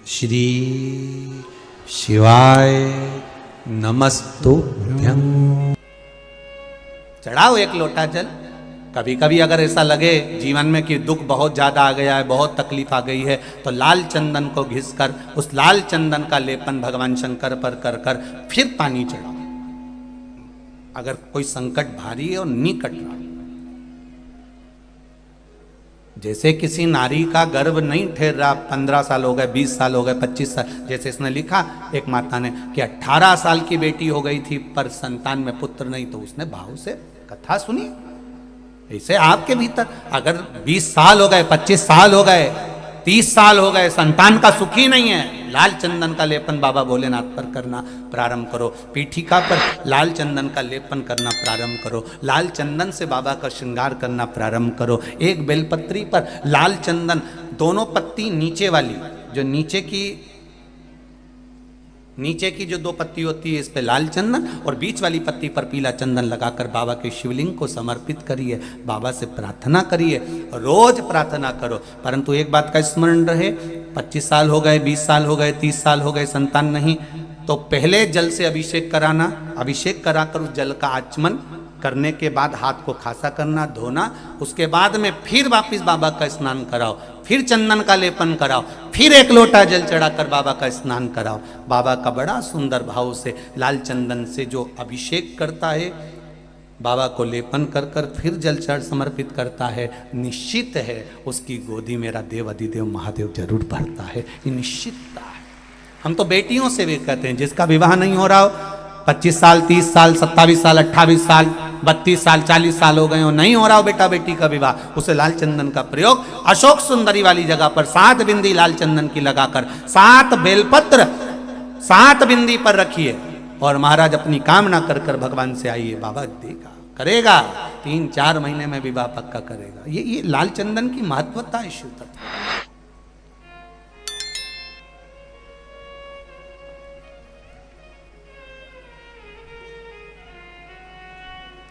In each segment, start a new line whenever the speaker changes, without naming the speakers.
श्री शिवाय नमस्तुभ्यं। चढ़ाओ एक लोटा जल। कभी कभी अगर ऐसा लगे जीवन में कि दुख बहुत ज़्यादा आ गया है, बहुत तकलीफ आ गई है, तो लाल चंदन को घिसकर उस लाल चंदन का लेपन भगवान शंकर पर कर कर फिर पानी चढ़ाओ। अगर कोई संकट भारी है और निकट रहा, जैसे किसी नारी का गर्भ नहीं ठहर रहा, 15 साल हो गए, 20 साल हो गए, 25 साल, जैसे इसने लिखा एक माता ने कि 18 साल की बेटी हो गई थी पर संतान में पुत्र नहीं, तो उसने भाव से कथा सुनी। ऐसे आपके भीतर अगर 20 साल हो गए, 25 साल हो गए, 30 साल हो गए, संतान का सुख ही नहीं है, लाल चंदन का लेपन बाबा भोलेनाथ पर करना प्रारंभ करो। पीठिका पर लाल चंदन का लेपन करना प्रारंभ करो। लाल चंदन से बाबा का श्रृंगार करना प्रारंभ करो। एक बेलपत्री पर लाल चंदन, दोनों पत्ती नीचे वाली, जो नीचे की जो 2 पत्ती होती है, इस पे लाल चंदन और बीच वाली पत्ती पर पीला चंदन लगाकर बाबा के शिवलिंग को समर्पित करिए। बाबा से प्रार्थना करिए, रोज प्रार्थना करो। परंतु एक बात का स्मरण रहे, 25 साल हो गए, 20 साल हो गए, 30 साल हो गए, संतान नहीं, तो पहले जल से अभिषेक कराना। अभिषेक कराकर उस जल का आचमन करने के बाद हाथ को खासा करना, धोना। उसके बाद में फिर वापिस बाबा का स्नान कराओ, फिर चंदन का लेपन कराओ, फिर एक लोटा जल चढ़ाकर बाबा का स्नान कराओ। बाबा का बड़ा सुंदर भाव से लाल चंदन से जो अभिषेक करता है, बाबा को लेपन कर कर फिर जल चढ़ समर्पित करता है, निश्चित है उसकी गोदी मेरा देव अधिदेव महादेव जरूर भरता है। ये निश्चितता है। हम तो बेटियों से भी कहते हैं, जिसका विवाह नहीं हो रहा हो, 25 साल, 30 साल, 27 साल, 28 साल, 32 साल, 40 साल हो गए हो, नहीं हो रहा हो बेटा बेटी का विवाह, उसे लाल चंदन का प्रयोग अशोक सुंदरी वाली जगह पर 7 बिंदी लाल चंदन की लगाकर 7 बेलपत्र 7 बिंदी पर रखिए और महाराज अपनी कामना कर कर भगवान से आइए। बाबा देगा, करेगा, 3-4 महीने में विवाह पक्का करेगा। ये लाल चंदन की महत्वता है, शुद्धता।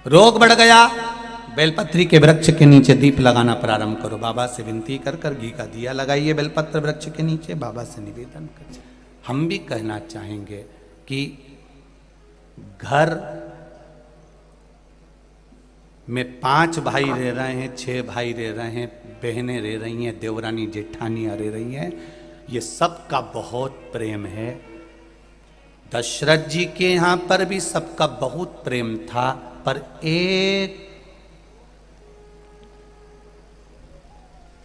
रोग बढ़ गया, बेलपत्री के वृक्ष के नीचे दीप लगाना प्रारंभ करो। बाबा से विनती कर कर घी का दिया लगाइए बेलपत्र वृक्ष के नीचे, बाबा से निवेदन कर। हम भी कहना चाहेंगे कि घर में 5 भाई रह रहे हैं, 6 भाई रह रहे हैं, बहनें रह रही हैं, देवरानी जेठानियां रह रही हैं, ये सबका बहुत प्रेम है। दशरथ जी के यहाँ पर भी सबका बहुत प्रेम था, पर एक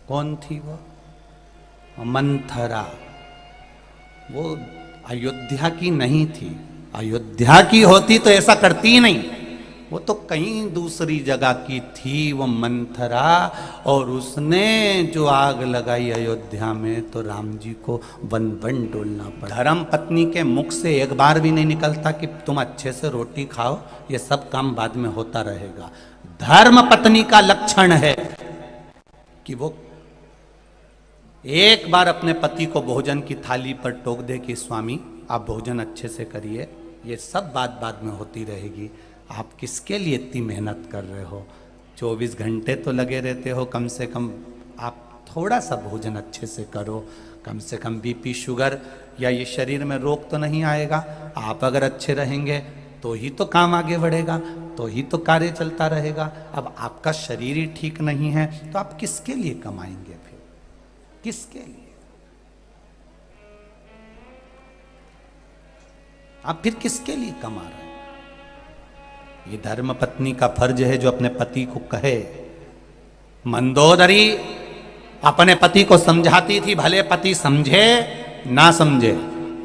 कौन थी वो? मंथरा। वो अयोध्या की नहीं थी। अयोध्या की होती तो ऐसा करती ही नहीं, वो तो कहीं दूसरी जगह की थी वो मंथरा। और उसने जो आग लगाई अयोध्या में, तो राम जी को वन वन डोलना पड़ा। धर्म पत्नी के मुख से एक बार भी नहीं निकलता कि तुम अच्छे से रोटी खाओ, ये सब काम बाद में होता रहेगा। धर्म पत्नी का लक्षण है कि वो एक बार अपने पति को भोजन की थाली पर टोक दे कि स्वामी आप भोजन अच्छे से करिए। ये सब बात बाद में होती रहेगी। आप किसके लिए इतनी मेहनत कर रहे हो? 24 घंटे तो लगे रहते हो, कम से कम आप थोड़ा सा भोजन अच्छे से करो। कम से कम बीपी, शुगर या ये शरीर में रोग तो नहीं आएगा। आप अगर अच्छे रहेंगे तो ही तो काम आगे बढ़ेगा, तो ही तो कार्य चलता रहेगा। अब आपका शरीर ही ठीक नहीं है तो आप किसके लिए कमाएंगे? फिर किसके लिए? आप फिर किसके लिए कमा रहे हैं? ये धर्म पत्नी का फर्ज है जो अपने पति को कहे। मंदोदरी अपने पति को समझाती थी, भले पति समझे ना समझे।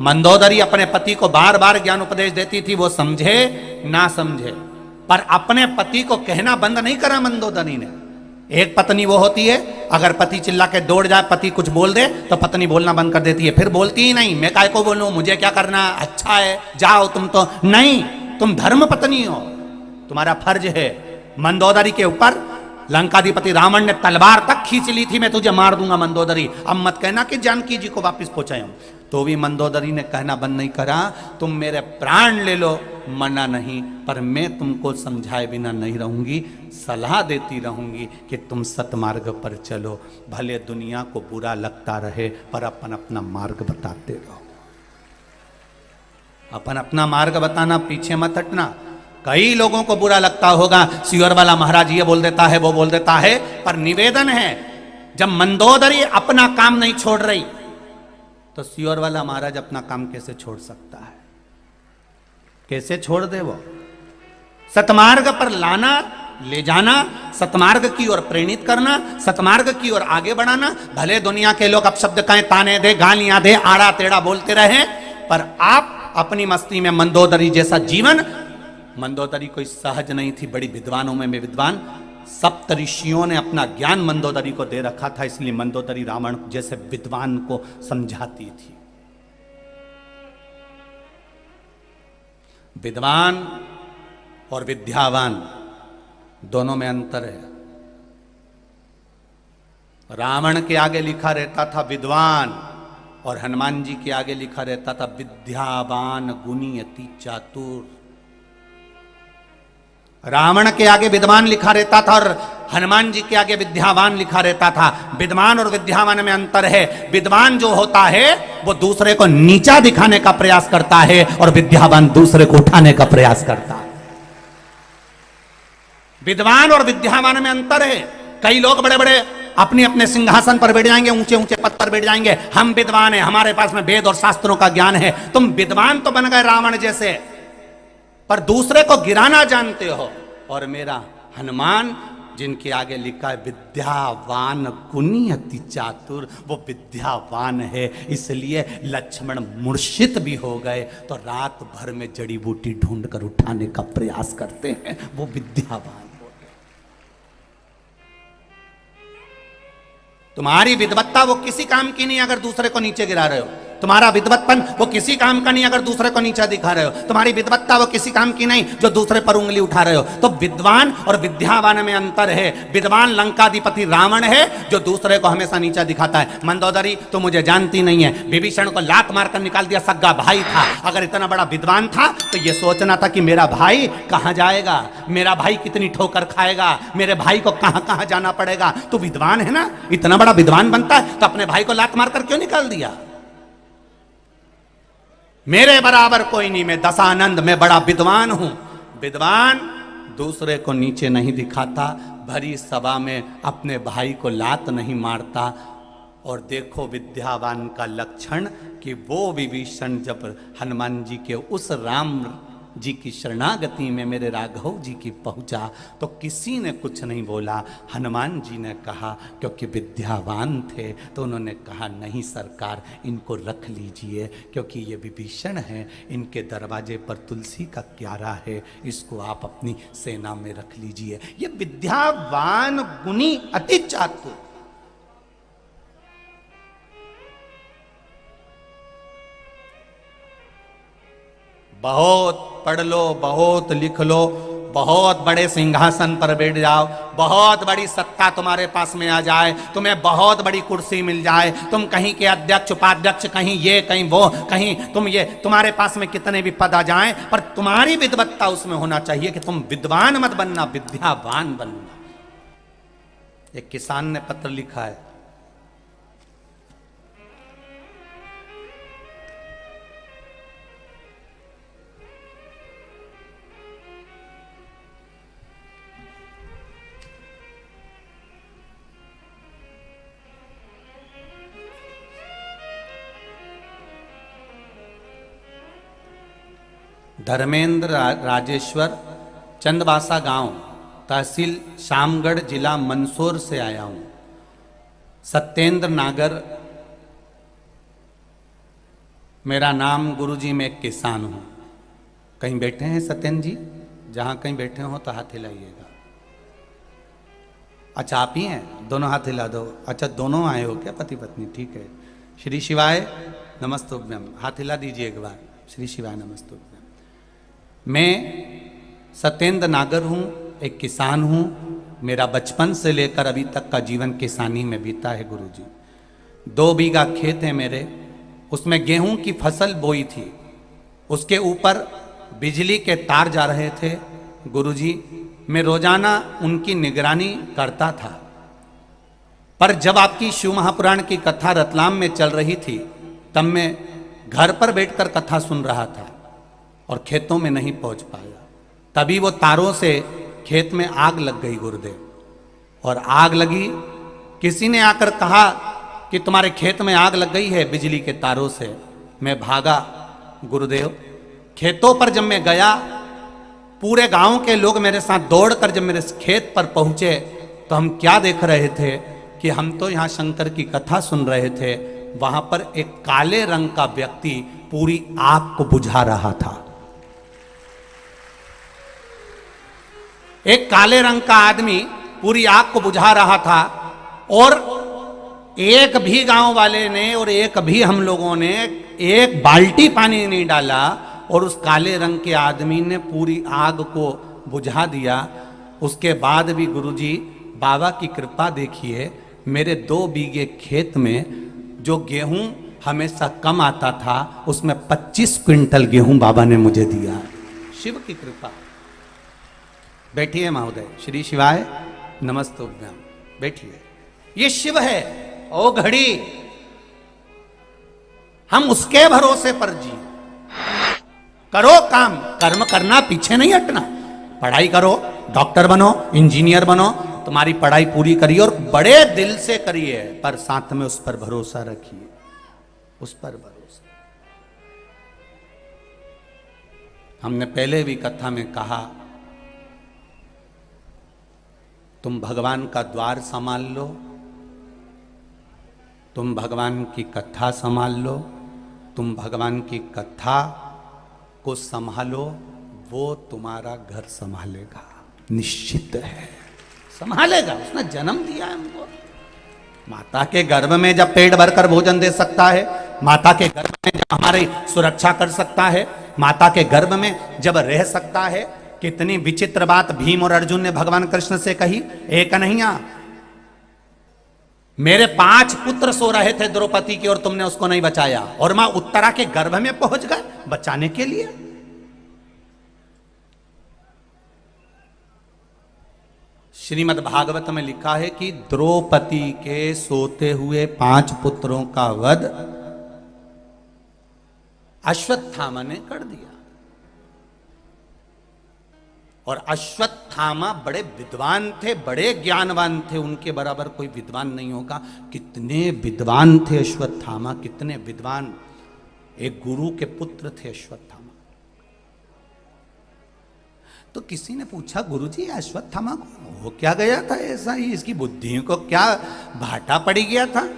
मंदोदरी अपने पति को बार बार ज्ञान उपदेश देती थी, वो समझे ना समझे, पर अपने पति को कहना बंद नहीं करा मंदोदरी ने। एक पत्नी वो होती है, अगर पति चिल्ला के दौड़ जाए, पति कुछ बोल दे तो पत्नी बोलना बंद कर देती है, फिर बोलती ही नहीं, मैं काय को बोलूं, मुझे क्या करना, अच्छा है जाओ तुम। तो नहीं, तुम धर्म पत्नी हो, तुम्हारा फर्ज है मंदोदरी के ऊपर लंकाधिपति रावण ने तलवार तक खींच ली थी, मैं तुझे मार दूंगा मंदोदरी, अब मत कहना कि जानकी जी को वापस पहुंचाया हूं। तो भी मंदोदरी ने कहना बंद नहीं करा, तुम मेरे प्राण ले लो, मना नहीं, पर मैं तुमको समझाए बिना नहीं रहूंगी, सलाह देती रहूंगी कि तुम सतमार्ग पर चलो, भले दुनिया को बुरा लगता रहे पर अपन अपना मार्ग बताते रहो। अपन अपना मार्ग बताना, पीछे मत हटना। कई लोगों को बुरा लगता होगा, सियोर वाला महाराज ये बोल देता है, वो बोल देता है, पर निवेदन है, जब मंदोदरी अपना काम नहीं छोड़ रही तो सियोर वाला महाराज अपना काम कैसे छोड़ सकता है? कैसे छोड़ दे वो? सतमार्ग पर लाना, ले जाना, सतमार्ग की ओर प्रेरित करना, सतमार्ग की ओर आगे बढ़ाना। भले दुनिया के लोग अपशब्द कहें, ताने दे, गालियां दे, आड़ा टेढ़ा बोलते रहे, पर आप अपनी मस्ती में मंदोदरी जैसा जीवन, मंदोदरी कोई सहज नहीं थी, बड़ी विद्वानों में विद्वान, सप्त ऋषियों ने अपना ज्ञान मंदोदरी को दे रखा था, इसलिए मंदोदरी रावण जैसे विद्वान को समझाती थी। विद्वान और विद्यावान दोनों में अंतर है। रावण के आगे लिखा रहता था विद्वान, और हनुमान जी के आगे लिखा रहता था विद्यावान गुणी अति चातुर। रावण के आगे विद्वान लिखा रहता था और हनुमान जी के आगे विद्यावान लिखा रहता था। विद्वान और विद्यावान में अंतर है। विद्वान जो होता है वो दूसरे को नीचा दिखाने का प्रयास करता है और विद्यावान दूसरे को उठाने का प्रयास करता है। विद्वान और विद्यावान में अंतर है। कई लोग बड़े बड़े अपने अपने सिंहासन पर बैठ जाएंगे, ऊंचे ऊंचे पद पर बैठ जाएंगे, हम विद्वान हैं, हमारे पास में वेद और शास्त्रों का ज्ञान है। तुम विद्वान तो बन गए रावण जैसे, पर दूसरे को गिराना जानते हो। और मेरा हनुमान जिनके आगे लिखा है विद्यावान गुणी अति चातुर, वो विद्यावान है, इसलिए लक्ष्मण मूर्छित भी हो गए तो रात भर में जड़ी बूटी ढूंढ कर उठाने का प्रयास करते हैं, वो विद्यावान। तुम्हारी विद्वत्ता वो किसी काम की नहीं अगर दूसरे को नीचे गिरा रहे हो। तुम्हारा विद्वत्पन वो किसी काम का नहीं अगर दूसरे को नीचा दिखा रहे हो। तुम्हारी विद्वत्ता वो किसी काम की नहीं जो दूसरे पर उंगली उठा रहे हो। तो विद्वान और विद्यावान में अंतर है। विद्वान लंकाधिपति रावण है जो दूसरे को हमेशा नीचा दिखाता है। मंदोदरी तो मुझे जानती नहीं है, विभीषण को लात मारकर निकाल दिया, सग्गा भाई था। अगर इतना बड़ा विद्वान था तो ये सोचना था कि मेरा भाई कहां जाएगा, मेरा भाई कितनी ठोकर खाएगा, मेरे भाई को कहां कहां जाना पड़ेगा। तो विद्वान है ना, इतना बड़ा विद्वान बनता है तो अपने भाई को लात मारकर क्यों निकाल दिया? मेरे बराबर कोई नहीं, मैं दशानंद, मैं बड़ा विद्वान हूं। विद्वान दूसरे को नीचे नहीं दिखाता, भरी सभा में अपने भाई को लात नहीं मारता। और देखो विद्यावान का लक्षण कि वो विभीषण जब हनुमान जी के उस राम जी की शरणागति में मेरे राघव जी की पहुंचा तो किसी ने कुछ नहीं बोला। हनुमान जी ने कहा, क्योंकि विद्यावान थे तो उन्होंने कहा नहीं सरकार, इनको रख लीजिए क्योंकि ये विभीषण हैं, इनके दरवाजे पर तुलसी का क्यारा है, इसको आप अपनी सेना में रख लीजिए। ये विद्यावान गुणी अति चातुर। बहुत पढ़ लो, बहुत लिख लो, बहुत बड़े सिंहासन पर बैठ जाओ, बहुत बड़ी सत्ता तुम्हारे पास में आ जाए, तुम्हें बहुत बड़ी कुर्सी मिल जाए, तुम कहीं के अध्यक्ष उपाध्यक्ष, कहीं ये कहीं वो, कहीं तुम ये, तुम्हारे पास में कितने भी पद आ जाएं, पर तुम्हारी विद्वत्ता उसमें होना चाहिए कि तुम विद्वान मत बनना, विद्यावान बनना। एक किसान ने पत्र लिखा है, धर्मेंद्र राजेश्वर, चंदवासा गांव, तहसील शामगढ़, जिला मंदसौर से आया हूं। सत्येंद्र नागर मेरा नाम। गुरुजी मैं एक किसान हूं। कहीं बैठे हैं सत्येंद्र जी? जहां कहीं बैठे हो तो हाथ हिलाइएगा। अच्छा आप ही हैं? दोनों हाथ हिला दो। अच्छा दोनों आए हो क्या, पति पत्नी? ठीक है। श्री शिवाय नमस्तुभ्यम, हाथ हिला दीजिए एक बार। श्री शिवाय नमस्तुभ्यम। मैं सत्येंद्र नागर हूँ, एक किसान हूँ, मेरा बचपन से लेकर अभी तक का जीवन किसानी में बीता है गुरुजी। 2 बीघा खेत है मेरे, उसमें गेहूं की फसल बोई थी, उसके ऊपर बिजली के तार जा रहे थे गुरुजी। मैं रोजाना उनकी निगरानी करता था, पर जब आपकी शिव महापुराण की कथा रतलाम में चल रही थी तब मैं घर पर बैठकर कथा सुन रहा था और खेतों में नहीं पहुंच पाया। तभी वो तारों से खेत में आग लग गई गुरुदेव, और आग लगी, किसी ने आकर कहा कि तुम्हारे खेत में आग लग गई है बिजली के तारों से। मैं भागा गुरुदेव, खेतों पर जब मैं गया, पूरे गांव के लोग मेरे साथ दौड़कर जब मेरे खेत पर पहुंचे तो हम क्या देख रहे थे कि हम तो यहां शंकर की कथा सुन रहे थे, वहां पर एक काले रंग का व्यक्ति पूरी आग को बुझा रहा था। एक काले रंग का आदमी पूरी आग को बुझा रहा था, और एक भी गांव वाले ने और एक भी हम लोगों ने एक बाल्टी पानी नहीं डाला, और उस काले रंग के आदमी ने पूरी आग को बुझा दिया। उसके बाद भी गुरुजी बाबा की कृपा देखिए, मेरे 2 बीघे खेत में जो गेहूं हमेशा कम आता था उसमें 25 क्विंटल गेहूं बाबा ने मुझे दिया। शिव की कृपा। बैठिए महोदय, श्री शिवाय नमस्तुभ्यम। बैठिए, ये शिव है। ओ घड़ी, हम उसके भरोसे पर जी, करो काम, कर्म करना, पीछे नहीं हटना। पढ़ाई करो, डॉक्टर बनो, इंजीनियर बनो, तुम्हारी पढ़ाई पूरी करिए और बड़े दिल से करिए, पर साथ में उस पर भरोसा रखिए, उस पर भरोसा। हमने पहले भी कथा में कहा, तुम भगवान का द्वार संभाल लो, तुम भगवान की कथा संभाल लो, तुम भगवान की कथा को संभालो, वो तुम्हारा घर संभालेगा, निश्चित है, संभालेगा। उसने जन्म दिया है हमको। माता के गर्भ में जब पेट भरकर भोजन दे सकता है, माता के गर्भ में जब हमारी सुरक्षा कर सकता है, माता के गर्भ में जब रह सकता है। कितनी विचित्र बात भीम और अर्जुन ने भगवान कृष्ण से कही, एक कन्हैया, मेरे 5 पुत्र सो रहे थे द्रौपदी के और तुमने उसको नहीं बचाया, और मां उत्तरा के गर्भ में पहुंच गए बचाने के लिए। श्रीमद् भागवत में लिखा है कि द्रौपदी के सोते हुए 5 पुत्रों का वध अश्वत्थामा ने कर दिया, और अश्वत्थामा बड़े विद्वान थे, बड़े ज्ञानवान थे, उनके बराबर कोई विद्वान नहीं होगा। कितने विद्वान थे अश्वत्थामा, कितने विद्वान। एक गुरु के पुत्र थे अश्वत्थामा। तो किसी ने पूछा, गुरुजी अश्वत्थामा को हो क्या गया था ऐसा ही, इसकी बुद्धि को क्या भाटा पड़ गया था?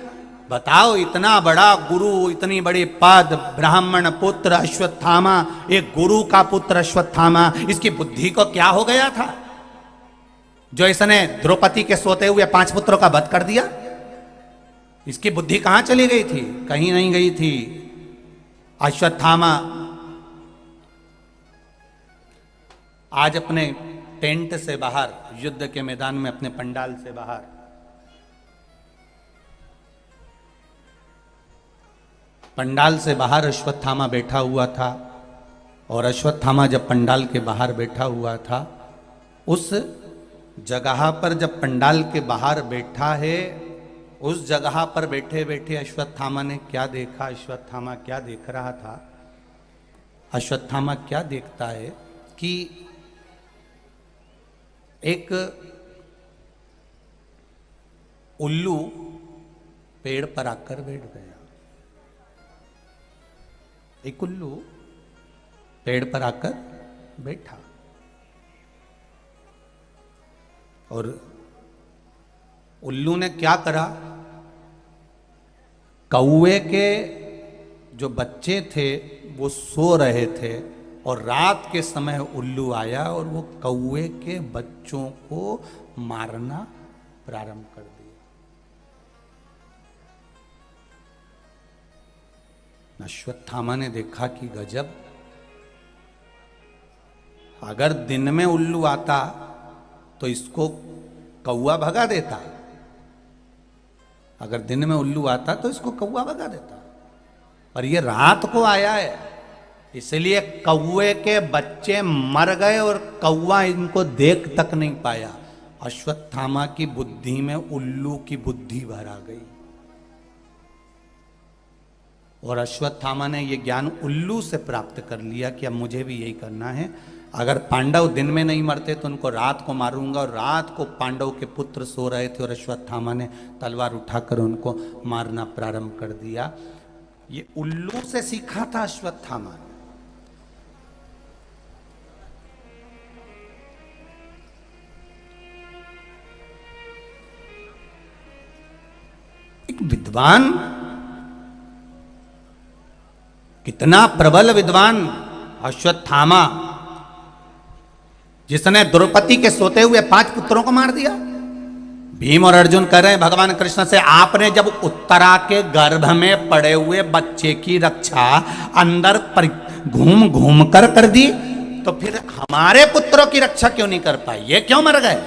बताओ, इतना बड़ा गुरु, इतनी बड़ी पद, ब्राह्मण पुत्र अश्वत्थामा, एक गुरु का पुत्र अश्वत्थामा, इसकी बुद्धि को क्या हो गया था जो इसने द्रौपदी के सोते हुए 5 पुत्रों का वध कर दिया? इसकी बुद्धि कहां चली गई थी? कहीं नहीं गई थी। अश्वत्थामा आज अपने टेंट से बाहर, युद्ध के मैदान में अपने पंडाल से बाहर, पंडाल से बाहर अश्वत्थामा बैठा हुआ था। और अश्वत्थामा जब पंडाल के बाहर बैठा हुआ था, उस जगह पर जब पंडाल के बाहर बैठा है, उस जगह पर बैठे बैठे अश्वत्थामा ने क्या देखा? अश्वत्थामा क्या देख रहा था? अश्वत्थामा क्या देखता है कि एक उल्लू पेड़ पर आकर बैठ गया। एक उल्लू पेड़ पर आकर बैठा, और उल्लू ने क्या करा? कौवे के जो बच्चे थे वो सो रहे थे, और रात के समय उल्लू आया और वो कौवे के बच्चों को मारना प्रारंभ कर दिया। अश्वत्थामा ने देखा कि गजब, अगर दिन में उल्लू आता तो इसको कौवा भगा देता। अगर दिन में उल्लू आता तो इसको कौवा भगा देता, पर ये रात को आया है, इसलिए कौवे के बच्चे मर गए और कौवा इनको देख तक नहीं पाया। अश्वत्थामा की बुद्धि में उल्लू की बुद्धि भर आ गई, और अश्वत्थामा ने यह ज्ञान उल्लू से प्राप्त कर लिया कि अब मुझे भी यही करना है। अगर पांडव दिन में नहीं मरते तो उनको रात को मारूंगा। और रात को पांडव के पुत्र सो रहे थे और अश्वत्थामा ने तलवार उठाकर उनको मारना प्रारंभ कर दिया। ये उल्लू से सीखा था अश्वत्थामा ने। एक विद्वान, कितना प्रबल विद्वान अश्वत्थामा, जिसने द्रौपदी के सोते हुए 5 पुत्रों को मार दिया। भीम और अर्जुन कह रहे हैं भगवान कृष्ण से, आपने जब उत्तरा के गर्भ में पड़े हुए बच्चे की रक्षा अंदर घूम घूम कर दी, तो फिर हमारे पुत्रों की रक्षा क्यों नहीं कर पाए? ये क्यों मर गए?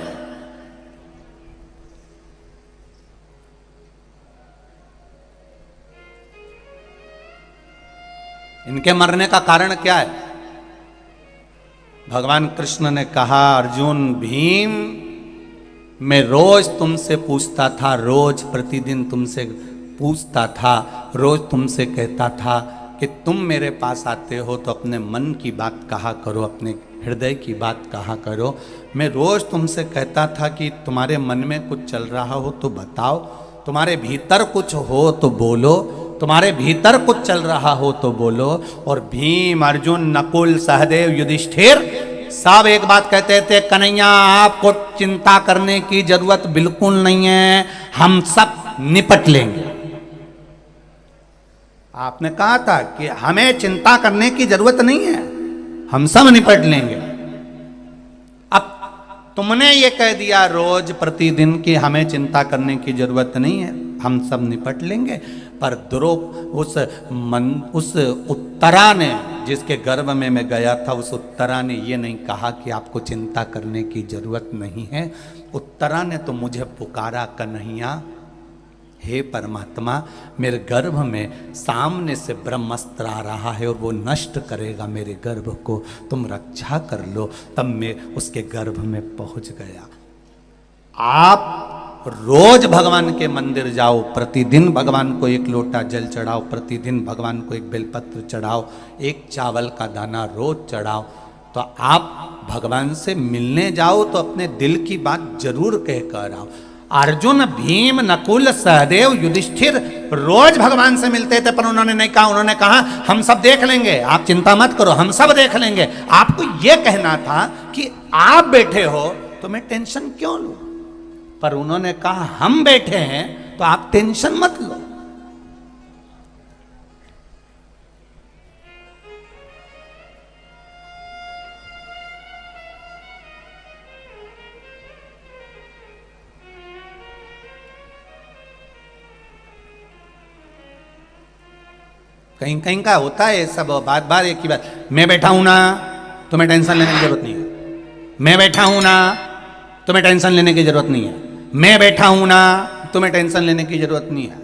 इनके मरने का कारण क्या है? भगवान कृष्ण ने कहा, अर्जुन, भीम, मैं रोज तुमसे पूछता था, रोज प्रतिदिन तुमसे पूछता था, रोज तुमसे कहता था कि तुम मेरे पास आते हो तो अपने मन की बात कहा करो, अपने हृदय की बात कहा करो। मैं रोज तुमसे कहता था कि तुम्हारे मन में कुछ चल रहा हो तो बताओ, तुम्हारे भीतर कुछ हो तो बोलो, तुम्हारे भीतर कुछ चल रहा हो तो बोलो। और भीम, अर्जुन, नकुल, सहदेव, युधिष्ठिर सब एक बात कहते थे, कन्हैया आपको चिंता करने की जरूरत बिल्कुल नहीं है, हम सब निपट लेंगे। आपने कहा था कि हमें चिंता करने की जरूरत नहीं है, हम सब निपट लेंगे। अब तुमने ये कह दिया रोज प्रतिदिन कि हमें चिंता करने की जरूरत नहीं है, हम सब निपट लेंगे। पर उस उत्तरा ने, जिसके गर्भ में मैं गया था, उस उत्तरा ने ये नहीं कहा कि आपको चिंता करने की जरूरत नहीं है। उत्तरा ने तो मुझे पुकारा, कन्हैया, हे परमात्मा, मेरे गर्भ में सामने से ब्रह्मास्त्र आ रहा है और वो नष्ट करेगा मेरे गर्भ को, तुम रक्षा कर लो। तब मैं उसके गर्भ में पहुंच गया। आप रोज भगवान के मंदिर जाओ, प्रतिदिन भगवान को 1 लोटा जल चढ़ाओ, प्रतिदिन भगवान को 1 बेलपत्र चढ़ाओ, 1 चावल का दाना रोज चढ़ाओ, तो आप भगवान से मिलने जाओ तो अपने दिल की बात जरूर कह कर आओ। अर्जुन, भीम, नकुल, सहदेव, युधिष्ठिर रोज भगवान से मिलते थे, पर उन्होंने नहीं कहा, उन्होंने कहा हम सब देख लेंगे, आप चिंता मत करो, हम सब देख लेंगे। आपको यह कहना था कि आप बैठे हो तो मैं टेंशन क्यों लूं? पर उन्होंने कहा हम बैठे हैं तो आप टेंशन मत लो। कहीं कहीं का होता है सब, बार बार एक ही बात, मैं बैठा हूं ना, तुम्हें टेंशन लेने की जरूरत नहीं है। मैं बैठा हूं ना, तुम्हें टेंशन लेने की जरूरत नहीं है। मैं बैठा हूं ना, तुम्हें टेंशन लेने की जरूरत नहीं है।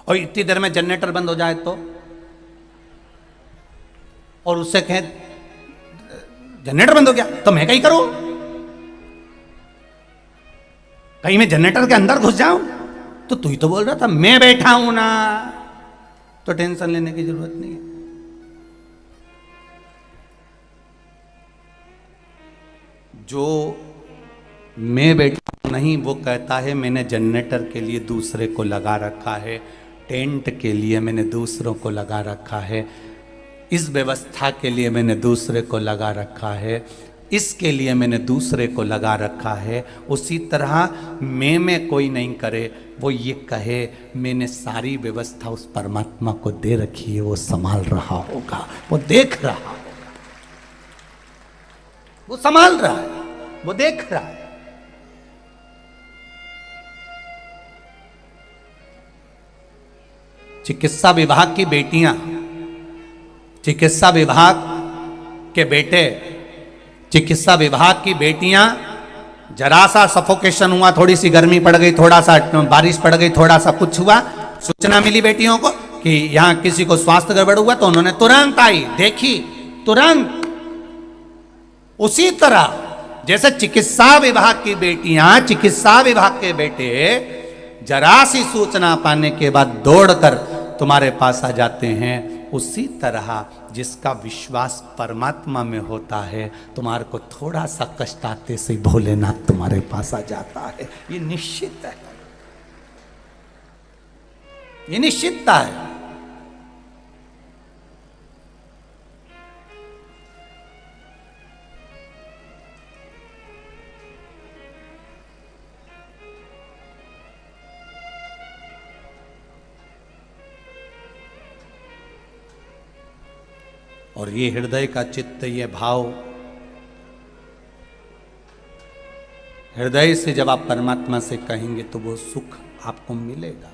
और इतनी देर में जनरेटर बंद हो जाए तो, और उससे कहें जनरेटर बंद हो गया तो मैं क्या करूं? कहीं मैं जनरेटर के अंदर घुस जाऊं? तो तू ही तो बोल रहा था मैं बैठा हूं ना, तो टेंशन लेने की जरूरत नहीं है। जो मैं बैठा नहीं, वो कहता है मैंने जनरेटर के लिए दूसरे को लगा रखा है, टेंट के लिए मैंने दूसरों को लगा रखा है, इस व्यवस्था के लिए मैंने दूसरे को लगा रखा है, इसके लिए मैंने दूसरे को लगा रखा है। उसी तरह मैं कोई नहीं करे, वो ये कहे मैंने सारी व्यवस्था उस परमात्मा को दे रखी है, वो संभाल रहा होगा, वो देख रहा होगा, वो संभाल रहा है, वो देख रहा है। चिकित्सा विभाग की बेटियां, चिकित्सा विभाग के बेटे, चिकित्सा विभाग की बेटियां जरा सा सफोकेशन हुआ, थोड़ी सी गर्मी पड़ गई, थोड़ा सा बारिश पड़ गई, थोड़ा सा कुछ हुआ, सूचना मिली बेटियों को कि यहां किसी को स्वास्थ्य गड़बड़ हुआ, तो उन्होंने तुरंत आई, देखी, तुरंत। उसी तरह जैसे चिकित्सा विभाग की बेटियां, चिकित्सा विभाग के बेटे जरा सी सूचना पाने के बाद दौड़कर तुम्हारे पास आ जाते हैं, उसी तरह जिसका विश्वास परमात्मा में होता है, तुम्हारे को थोड़ा सा कष्ट आते से भोलेनाथ तुम्हारे पास आ जाता है। ये निश्चित है, ये निश्चितता है। और ये हृदय का चित्त, ये भाव, हृदय से जब आप परमात्मा से कहेंगे तो वो सुख आपको मिलेगा।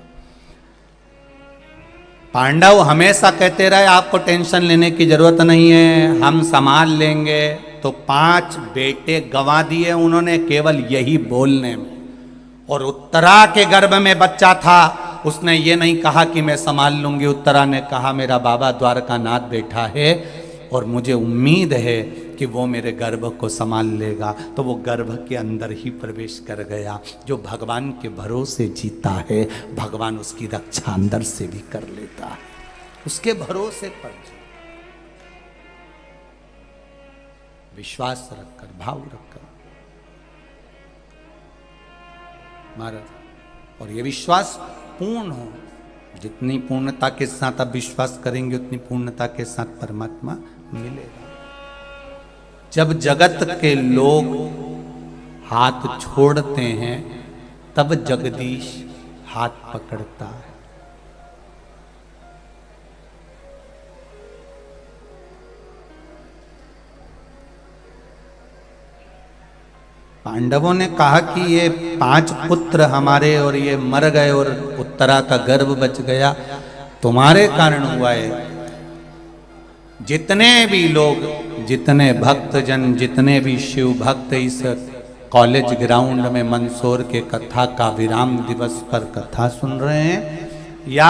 पांडव हमेशा कहते रहे आपको टेंशन लेने की जरूरत नहीं है, हम संभाल लेंगे, तो 5 बेटे गंवा दिए उन्होंने केवल यही बोलने में। और उत्तरा के गर्भ में बच्चा था, उसने ये नहीं कहा कि मैं संभाल लूंगी, उत्तरा ने कहा मेरा बाबा द्वारकानाथ बैठा है और मुझे उम्मीद है कि वो मेरे गर्भ को संभाल लेगा। तो वो गर्भ के अंदर ही प्रवेश कर गया। जो भगवान के भरोसे जीता है, भगवान उसकी रक्षा अंदर से भी कर लेता है, उसके भरोसे पर विश्वास रखकर, भाव रखकर महाराज। और ये विश्वास पूर्ण हो, जितनी पूर्णता के साथ आप विश्वास करेंगे उतनी पूर्णता के साथ परमात्मा मिलेगा। जब जगत के लोग हाथ छोड़ते हैं तब जगदीश हाथ पकड़ता है। पांडवों ने कहा कि ये 5 पुत्र हमारे और ये मर गए और उत्तरा का गर्भ बच गया, तुम्हारे कारण हुआ है। जितने भी लोग, जितने भक्तजन, जितने भी शिव भक्त इस कॉलेज ग्राउंड में मंदसौर के कथा का विराम दिवस पर कथा सुन रहे हैं, या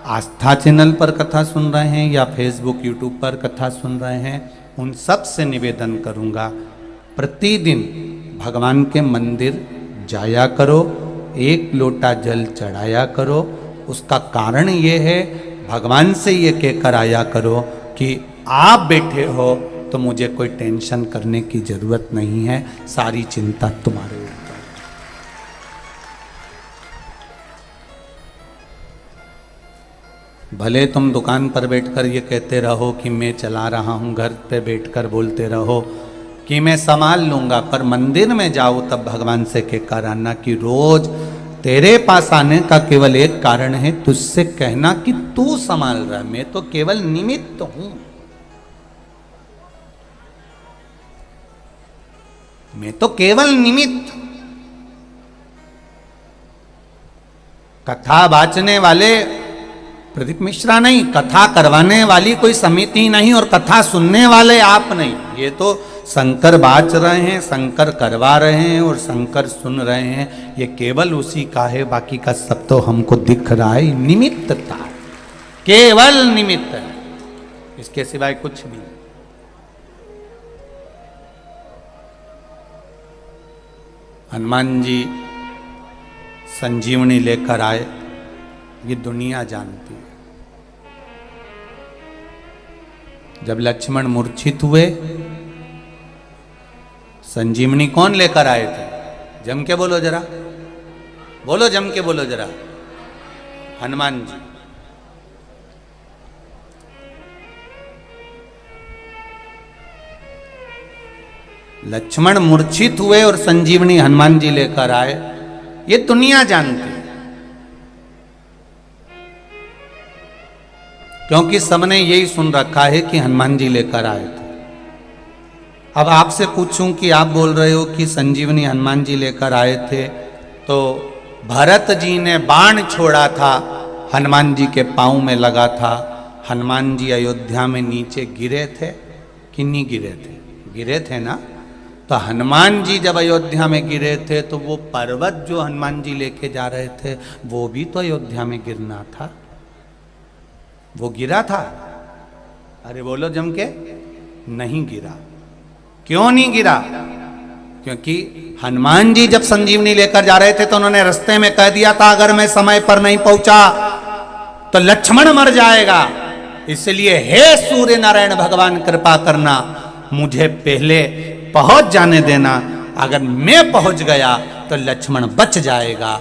आस्था चैनल पर कथा सुन रहे हैं, या फेसबुक यूट्यूब पर कथा सुन रहे हैं, उन सब से निवेदन करूंगा, प्रतिदिन भगवान के मंदिर जाया करो, 1 लोटा जल चढ़ाया करो। उसका कारण ये है, भगवान से ये कहकर आया करो कि आप बैठे हो तो मुझे कोई टेंशन करने की जरूरत नहीं है, सारी चिंता तुम्हारे ऊपर। भले तुम दुकान पर बैठकर ये कहते रहो कि मैं चला रहा हूं, घर पे बैठकर बोलते रहो कि मैं संभाल लूंगा, पर मंदिर में जाओ तब भगवान से कहकर आना कि रोज तेरे पास आने का केवल एक कारण है, तुझसे कहना कि तू संभाल रहा, मैं तो केवल निमित्त हूं, मैं तो केवल निमित्त। कथा बाचने वाले प्रदीप मिश्रा नहीं, कथा करवाने वाली कोई समिति नहीं, और कथा सुनने वाले आप नहीं। ये तो शंकर बाच रहे हैं, शंकर करवा रहे हैं और शंकर सुन रहे हैं, ये केवल उसी का है, बाकी का सब तो हमको दिख रहा है निमित्तता, केवल निमित्त है, इसके सिवाय कुछ भी। हनुमान जी संजीवनी लेकर आए, ये दुनिया जानती है। जब लक्ष्मण मूर्छित हुए, संजीवनी कौन लेकर आए थे? जम के बोलो जरा, बोलो, जम के बोलो जरा, हनुमान जी। लक्ष्मण मूर्छित हुए और संजीवनी हनुमान जी लेकर आए, ये दुनिया जानती है, क्योंकि सबने यही सुन रखा है कि हनुमान जी लेकर आए थे। अब आपसे पूछूं कि आप बोल रहे हो कि संजीवनी हनुमान जी लेकर आए थे, तो भरत जी ने बाण छोड़ा था, हनुमान जी के पांव में लगा था, हनुमान जी अयोध्या में नीचे गिरे थे कि नहीं गिरे थे? गिरे थे ना। तो हनुमान जी जब अयोध्या में गिरे थे तो वो पर्वत जो हनुमान जी लेके जा रहे थे वो भी तो अयोध्या में गिरना था, वो गिरा था? अरे बोलो जम के, नहीं गिरा। क्यों नहीं गिरा? क्योंकि हनुमान जी जब संजीवनी लेकर जा रहे थे तो उन्होंने रास्ते में कह दिया था अगर मैं समय पर नहीं पहुंचा तो लक्ष्मण मर जाएगा, इसलिए हे सूर्य नारायण भगवान कृपा करना, मुझे पहले पहुंच जाने देना, अगर मैं पहुंच गया तो लक्ष्मण बच जाएगा।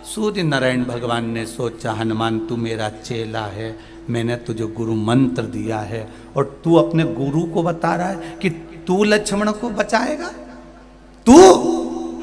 सूर्य नारायण भगवान ने सोचा हनुमान तू मेरा चेला है, मैंने तुझे गुरु मंत्र दिया है और तू अपने गुरु को बता रहा है कि तू लक्ष्मण को बचाएगा? तू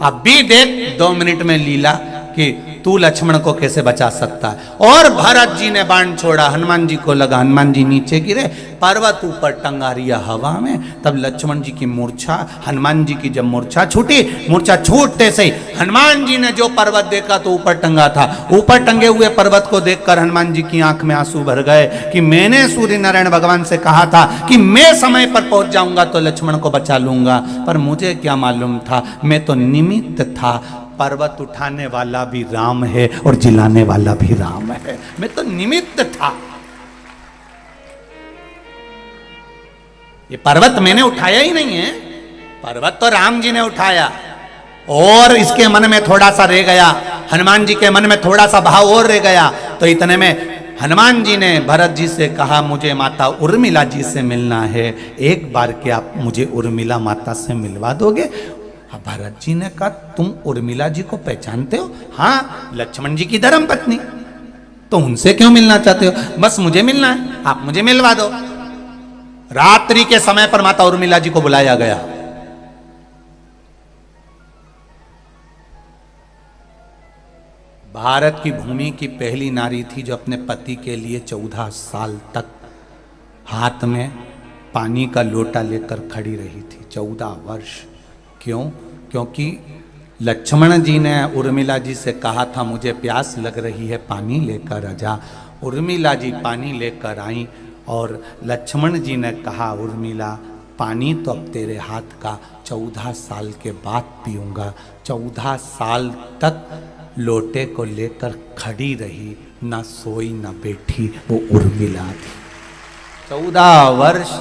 अभी देख 2 मिनट में लीला कि तू लक्ष्मण को कैसे बचा सकता है। और भरत जी ने बाण छोड़ा, हनुमान जी को लगा, हनुमान जी नीचे गिरे, पर्वत ऊपर टंगा रिया हवा में। तब लक्ष्मण जी की मूर्छा, हनुमान जी की जब मूर्छा छूटी, मूर्छा छूटते से ही हनुमान जी ने जो पर्वत देखा तो ऊपर टंगा था, ऊपर टंगे हुए पर्वत को देखकर हनुमान जी की आंख में आंसू भर गए कि मैंने सूर्य नारायण भगवान से कहा था कि मैं समय पर पहुंच जाऊंगा तो लक्ष्मण को बचा लूंगा, पर मुझे क्या मालूम था, मैं तो निमित्त था। पर्वत उठाने वाला भी राम है और जिलाने वाला भी राम है, मैं तो निमित्त था। ये पर्वत मैंने उठाया ही नहीं है, पर्वत तो राम जी ने उठाया। और इसके मन में थोड़ा सा रह गया, हनुमान जी के मन में थोड़ा सा भाव और रह गया, तो इतने में हनुमान जी ने भरत जी से कहा मुझे माता उर्मिला जी से मिलना है, एक बार क्या आप मुझे उर्मिला माता से मिलवा दोगे? भरत जी ने कहा तुम उर्मिला जी को पहचानते हो? हाँ, लक्ष्मण जी की धर्म पत्नी। तो उनसे क्यों मिलना चाहते हो? बस मुझे मिलना है, आप मुझे मिलवा दो। रात्रि के समय पर माता उर्मिला जी को बुलाया गया। भारत की भूमि की पहली नारी थी जो अपने पति के लिए 14 साल तक हाथ में पानी का लोटा लेकर खड़ी रही थी, 14 वर्ष। क्यों? क्योंकि लक्ष्मण जी ने उर्मिला जी से कहा था मुझे प्यास लग रही है, पानी लेकर आ जा। उर्मिला जी पानी लेकर आई और लक्ष्मण जी ने कहा उर्मिला पानी तो अब तेरे हाथ का 14 साल के बाद पीऊँगा। 14 साल तक लोटे को लेकर खड़ी रही, ना सोई ना बैठी, वो उर्मिला थी। 14 वर्ष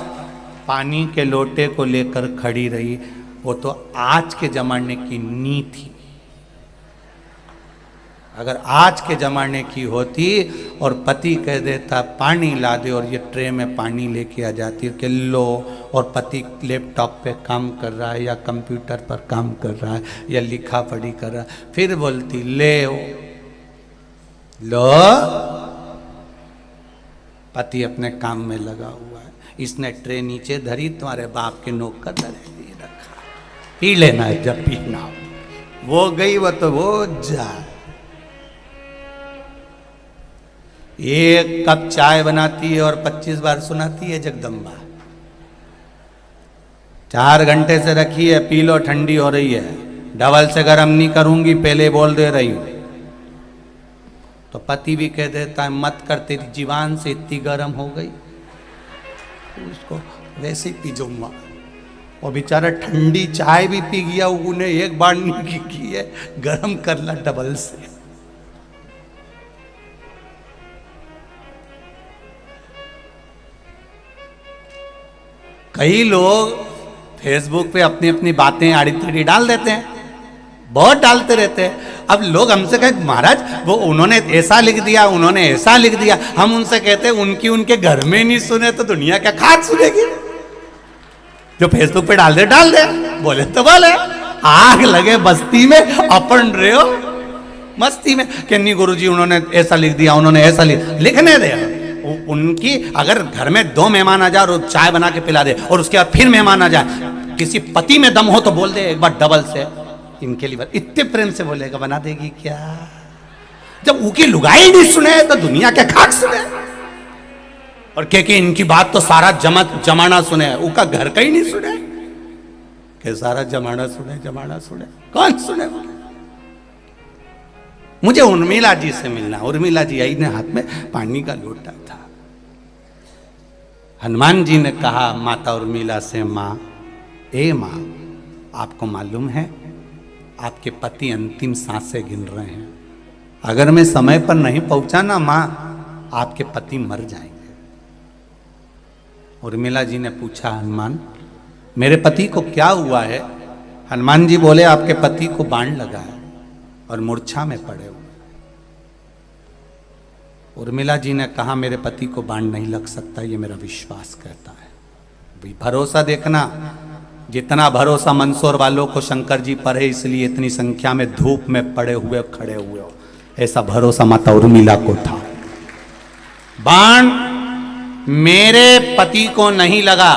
पानी के लोटे को लेकर खड़ी रही। वो तो आज के जमाने की नी थी। अगर आज के जमाने की होती और पति कह देता पानी ला दे और ये ट्रे में पानी लेके आ जाती कि लो, और पति लैपटॉप पे काम कर रहा है या कंप्यूटर पर काम कर रहा है या लिखा पढ़ी कर रहा है, फिर बोलती ले लो, पति अपने काम में लगा हुआ है, इसने ट्रे नीचे धरी, तुम्हारे बाप के नौकर धरे रखा, पी लेना है जब पीना हो। वो गई वो तो वो जा, एक कप चाय बनाती है और 25 बार सुनाती है जगदम्बा। 4 घंटे से रखी है, पी लो, ठंडी हो रही है, डबल से गर्म नहीं करूंगी, पहले बोल दे रही हूं। तो पति भी कह देता है मत कर, तेरी जीवान से इतनी गर्म हो गई, तो उसको वैसे ही पी जाऊंगा। और बेचारा ठंडी चाय भी पी गया, उन्हें एक बार नहीं की है, गर्म कर ला डबल से। कई लोग फेसबुक पे अपनी अपनी बातें आड़ी टेढ़ी डाल देते हैं, बहुत डालते रहते हैं। अब लोग हमसे कहे महाराज वो उन्होंने ऐसा लिख दिया, उन्होंने ऐसा लिख दिया, हम उनसे कहते हैं उनकी उनके घर में नहीं सुने तो दुनिया क्या खाक सुनेगी? जो फेसबुक पे डाल दे, बोले तो बोले, आग लगे बस्ती में, अपन रहे हो मस्ती में कि नहीं गुरुजी उन्होंने ऐसा लिख दिया, उन्होंने ऐसा लिखने दे। उनकी अगर घर में 2 मेहमान आ जाए और चाय बना के पिला दे और उसके बाद फिर मेहमान आ जाए, किसी पति में दम हो तो बोल दे एक बार डबल से, इनके लिए इतने प्रेम से बोलेगा, बना देगी क्या? जब उनकी लुगाई नहीं सुने तो दुनिया क्या खाक सुने? और कि इनकी बात तो सारा जमाना सुने, उनका घर का ही नहीं सुने, कि सारा जमाना सुने, कौन सुने? मुझे उर्मिला जी से मिलना। उर्मिला जी आई ने हाथ में पानी का लोटा था। हनुमान जी ने कहा माता उर्मिला से, माँ, ए माँ, आपको मालूम है आपके पति अंतिम सांसें गिन रहे हैं, अगर मैं समय पर नहीं पहुंचा ना मां, आपके पति मर जाएंगे। उर्मिला जी ने पूछा, हनुमान मेरे पति को क्या हुआ है? हनुमान जी बोले, आपके पति को बाण लगा है और मूर्छा में पड़े हुए। उर्मिला जी ने कहा, मेरे पति को बाण नहीं लग सकता, ये मेरा विश्वास कहता है। भरोसा देखना, जितना भरोसा मंदसौर वालों को शंकर जी पर है, इसलिए इतनी संख्या में धूप में पड़े हुए खड़े हुए हो, ऐसा भरोसा माता उर्मिला को था। बाण मेरे पति को नहीं लगा।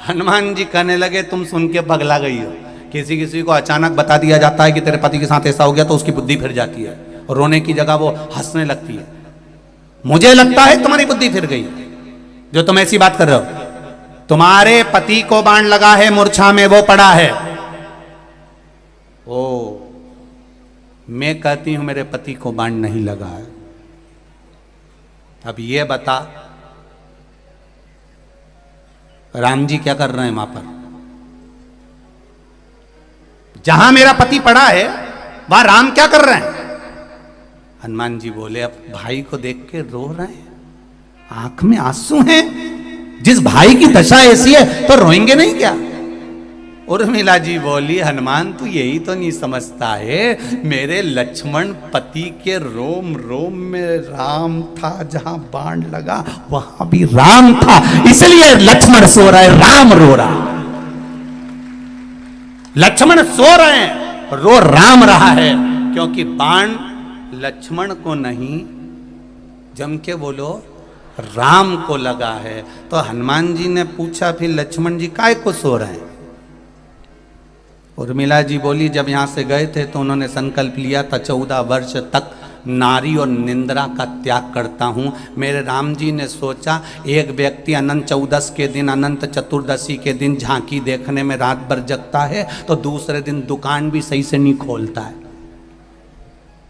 हनुमान जी कहने लगे, तुम सुन के पगला गई हो। किसी किसी को अचानक बता दिया जाता है कि तेरे पति के साथ ऐसा हो गया, तो उसकी बुद्धि फिर जाती है और रोने की जगह वो हंसने लगती है। मुझे लगता है तुम्हारी बुद्धि फिर गई जो तुम ऐसी बात कर रहे हो। तुम्हारे पति को बाण लगा है, मूर्छा में वो पड़ा है। ओ, मैं कहती हूं मेरे पति को बाण नहीं लगा है। अब ये बता, राम जी क्या कर रहे हैं वहां पर? जहां मेरा पति पड़ा है वहां राम क्या कर रहे हैं? हनुमान जी बोले, अब भाई को देख के रो रहे हैं, आंख में आंसू हैं। जिस भाई की दशा ऐसी है तो रोएंगे नहीं क्या? उर्मिला जी बोली, हनुमान तू यही तो नहीं समझता है, मेरे लक्ष्मण पति के रोम रोम में राम था, जहां बाण लगा वहां भी राम था, इसलिए लक्ष्मण सो रहा है, राम रो रहा। लक्ष्मण सो रहे हैं, रो राम रहा है, क्योंकि बाण लक्ष्मण को नहीं, जम के बोलो, राम को लगा है। तो हनुमान जी ने पूछा, फिर लक्ष्मण जी काहे को सो रहे हैं? उर्मिला जी बोली, जब यहां से गए थे तो उन्होंने संकल्प लिया था 14 वर्ष तक नारी और निंद्रा का त्याग करता हूं। मेरे राम जी ने सोचा, एक व्यक्ति अनंत चौदस के दिन, अनंत चतुर्दशी के दिन झांकी देखने में रात भर जगता है, तो दूसरे दिन दुकान भी सही से नहीं खोलता है।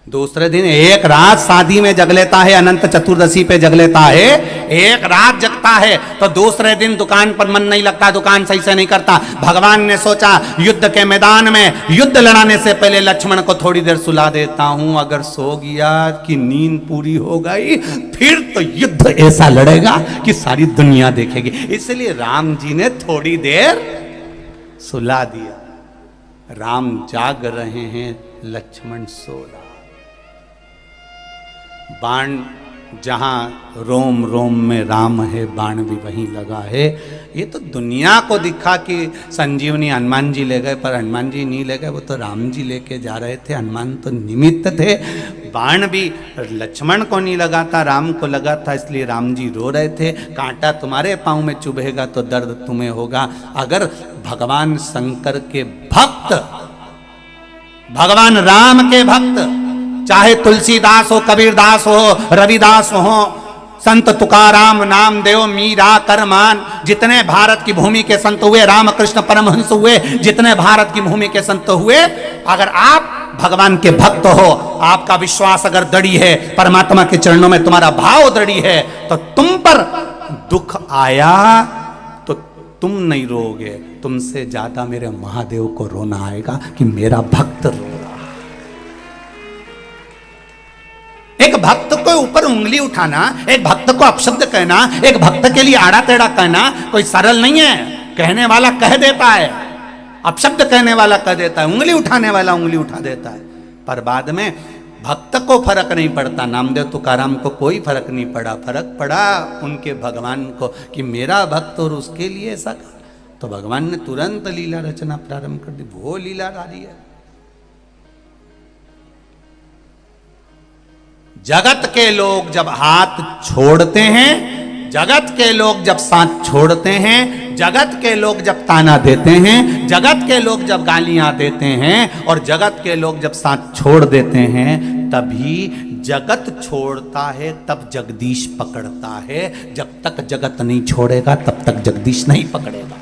दूसरे दिन एक रात शादी में जग लेता है, अनंत चतुर्दशी पे जग लेता है, एक रात जगता है, तो दूसरे दिन दुकान पर मन नहीं लगता, दुकान सही से नहीं करता। भगवान ने सोचा, युद्ध के मैदान में युद्ध लड़ाने से पहले लक्ष्मण को थोड़ी देर सुला देता हूं, अगर सो गया कि नींद पूरी हो गई, फिर तो युद्ध ऐसा लड़ेगा कि सारी दुनिया देखेगी। इसलिए राम जी ने थोड़ी देर सुला दिया। राम जाग रहे हैं, लक्ष्मण सो रहा। बाण जहां रोम रोम में राम है, बाण भी वहीं लगा है। ये तो दुनिया को दिखा कि संजीवनी हनुमान जी ले गए, पर हनुमान जी नहीं ले गए, वो तो राम जी लेके जा रहे थे, हनुमान तो निमित्त थे। बाण भी लक्ष्मण को नहीं लगा था, राम को लगा था, इसलिए राम जी रो रहे थे। कांटा तुम्हारे पांव में चुभेगा तो दर्द तुम्हें होगा। अगर भगवान शंकर के भक्त, भगवान राम के भक्त, चाहे तुलसीदास हो, कबीरदास हो, रविदास हो, संत तुकाराम, नामदेव, मीरा, करमान, जितने भारत की भूमि के संत हुए, रामकृष्ण परमहंस हुए, जितने भारत की भूमि के संत हुए, अगर आप भगवान के भक्त हो, आपका विश्वास अगर दृढ़ है, परमात्मा के चरणों में तुम्हारा भाव दृढ़ है, तो तुम पर दुख आया तो तुम नहीं रोगे, तुमसे ज्यादा मेरे महादेव को रोना आएगा कि मेरा भक्त रो। एक भक्त को ऊपर उंगली उठाना, एक भक्त को अपशब्द कहना, एक भक्त के लिए आड़ा टेढ़ा कहना कोई सरल नहीं है। कहने वाला कह देता है, अपशब्द कहने वाला कह देता है, उंगली उठाने वाला उंगली उठा देता है, पर बाद में भक्त को फर्क नहीं पड़ता। नामदेव तुकाराम को कोई फर्क नहीं पड़ा, फर्क पड़ा उनके भगवान को कि मेरा भक्त और उसके लिए ऐसा कहा, तो भगवान ने तुरंत लीला रचना प्रारंभ कर दी। वो लीला डाली है। जगत के लोग जब हाथ छोड़ते हैं, जगत के लोग जब साथ छोड़ते हैं, जगत के लोग जब ताना देते हैं, जगत के लोग जब गालियां देते हैं, और जगत के लोग जब साथ छोड़ देते हैं, तभी जगत छोड़ता है, तब जगदीश पकड़ता है। जब तक जगत नहीं छोड़ेगा तब तक जगदीश नहीं पकड़ेगा,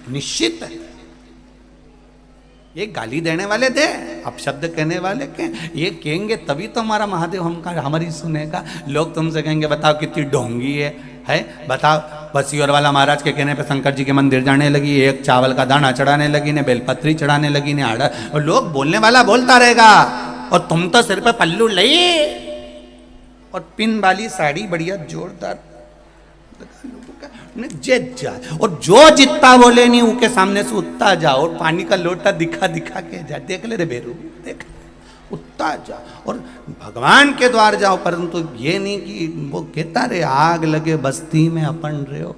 निश्चित है। ये गाली देने वाले दे, अपशब्द कहने वाले के, ये कहेंगे तभी तो हमारा महादेव हमारी सुनेगा। लोग तुमसे कहेंगे बताओ कितनी ढोंगी है, है। बताओ, बसियोर वाला महाराज के कहने पे शंकर जी के मंदिर जाने लगी, एक चावल का दाना चढ़ाने लगी, ने बेलपत्री चढ़ाने लगी, ने आड़ा, और लोग बोलने वाला बोलता रहेगा, और तुम तो सिर पे पल्लू लई और पिन वाली साड़ी बढ़िया जोरदार जे जा, और जो जितना बोले नहीं उनके सामने से उठता जाओ, और पानी का लोटा दिखा दिखा के जा, देख ले रे बेरू, देख उठता जा और भगवान के द्वार जाओ, परंतु ये नहीं कि वो कहता रे आग लगे बस्ती में अपन रहे हो,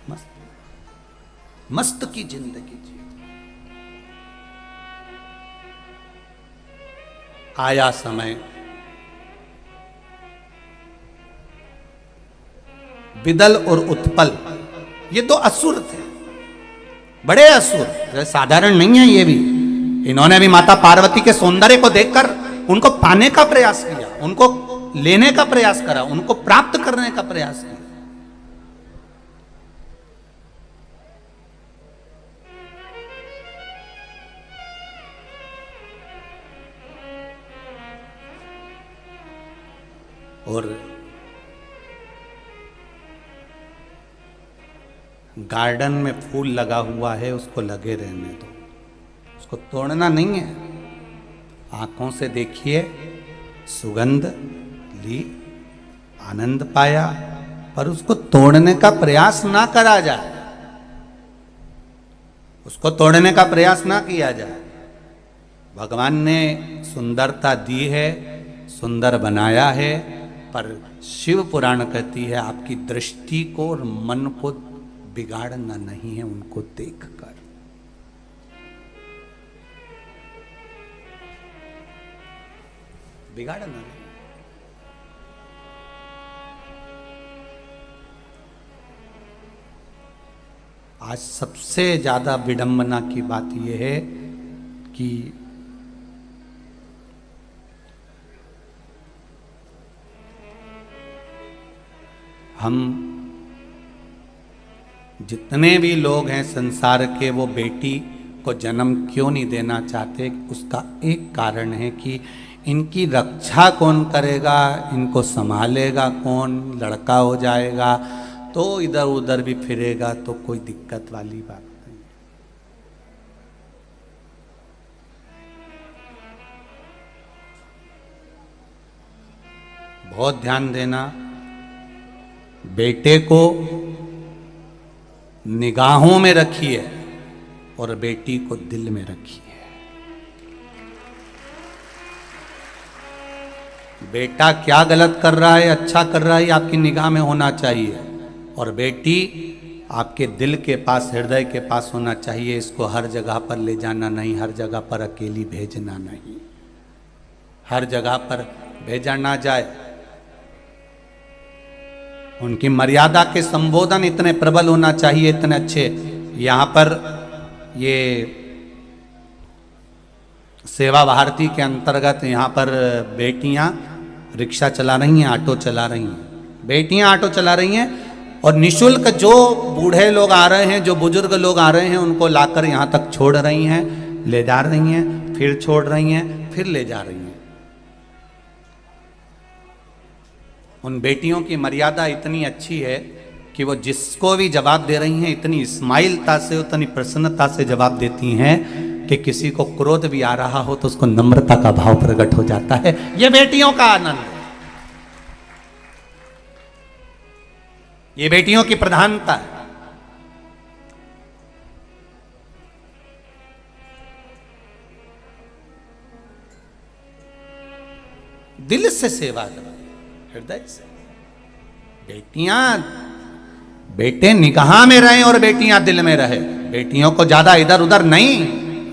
मस्त मस्त की जिंदगी जी। आया समय, विदल और उत्पल ये दो असुर थे, बड़े असुर, साधारण नहीं है ये भी। इन्होंने भी माता पार्वती के सौंदर्य को देखकर उनको पाने का प्रयास किया, उनको लेने का प्रयास करा, उनको प्राप्त करने का प्रयास किया। और गार्डन में फूल लगा हुआ है, उसको लगे रहने दो, उसको तोड़ना नहीं है। आंखों से देखिए, सुगंध ली, आनंद पाया, पर उसको तोड़ने का प्रयास ना करा जाए, उसको तोड़ने का प्रयास ना किया जाए। भगवान ने सुंदरता दी है, सुंदर बनाया है, पर शिव पुराण कहती है आपकी दृष्टि को और मन को बिगाड़ना नहीं है, उनको देखकर। बिगाड़ना नहीं। आज सबसे ज्यादा विडंबना की बात यह है कि हम जितने भी लोग हैं संसार के, वो बेटी को जन्म क्यों नहीं देना चाहते? उसका एक कारण है कि इनकी रक्षा कौन करेगा, इनको संभालेगा कौन, लड़का हो जाएगा तो इधर उधर भी फिरेगा तो कोई दिक्कत वाली बात नहीं। बहुत ध्यान देना, बेटे को निगाहों में रखिए और बेटी को दिल में रखिए। बेटा क्या गलत कर रहा है, अच्छा कर रहा है, आपकी निगाह में होना चाहिए, और बेटी आपके दिल के पास, हृदय के पास होना चाहिए। इसको हर जगह पर ले जाना नहीं, हर जगह पर अकेली भेजना नहीं, हर जगह पर भेजा ना जाए। उनकी मर्यादा के संबोधन इतने प्रबल होना चाहिए, इतने अच्छे। यहाँ पर ये सेवा भारती के अंतर्गत यहाँ पर बेटियाँ रिक्शा चला रही हैं, ऑटो चला रही हैं, बेटियाँ ऑटो चला रही हैं, और निशुल्क जो बूढ़े लोग आ रहे हैं, जो बुजुर्ग लोग आ रहे हैं, उनको लाकर यहाँ तक छोड़ रही हैं, ले जा रही हैं, फिर छोड़ रही हैं, फिर ले जा रही हैं। उन बेटियों की मर्यादा इतनी अच्छी है कि वो जिसको भी जवाब दे रही हैं इतनी स्माइलता से, उतनी प्रसन्नता से जवाब देती हैं कि किसी को क्रोध भी आ रहा हो तो उसको नम्रता का भाव प्रकट हो जाता है। ये बेटियों का आनंद है, ये बेटियों की प्रधानता है। दिल से सेवा करो, हृदय से। बेटियां, बेटे निगाह में रहे और बेटियां दिल में रहे। बेटियों को ज्यादा इधर उधर नहीं,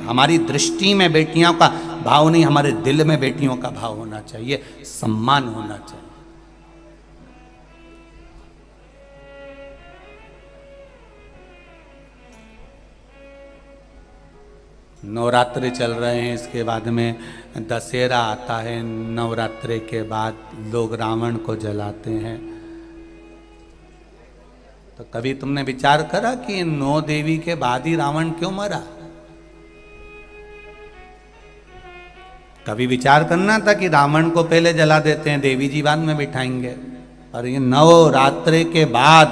हमारी दृष्टि में बेटियों का भाव नहीं, हमारे दिल में बेटियों का भाव होना चाहिए, सम्मान होना चाहिए। नवरात्रि चल रहे हैं, इसके बाद में दशहरा आता है, नवरात्रि के बाद लोग रावण को जलाते हैं। तो कभी तुमने विचार करा कि 9 देवी के बाद ही रावण क्यों मरा? कभी विचार करना था कि रावण को पहले जला देते हैं, देवी जी बाद में बिठाएंगे। और ये नवरात्रि के बाद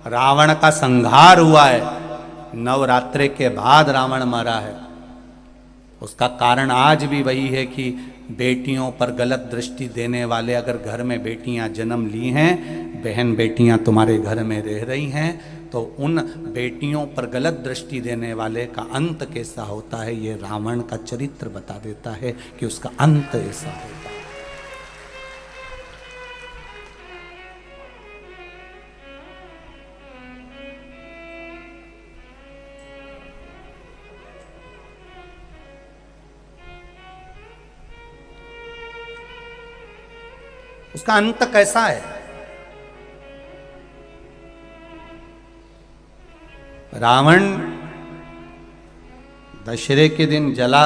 रावण का संहार हुआ है, नवरात्रि के बाद रावण मरा है। उसका कारण आज भी वही है कि बेटियों पर गलत दृष्टि देने वाले, अगर घर में बेटियां जन्म ली हैं, बहन बेटियां तुम्हारे घर में रह रही हैं, तो उन बेटियों पर गलत दृष्टि देने वाले का अंत कैसा होता है, ये रावण का चरित्र बता देता है कि उसका अंत ऐसा होता है। उसका अंत कैसा है? रावण दशहरे के दिन जला,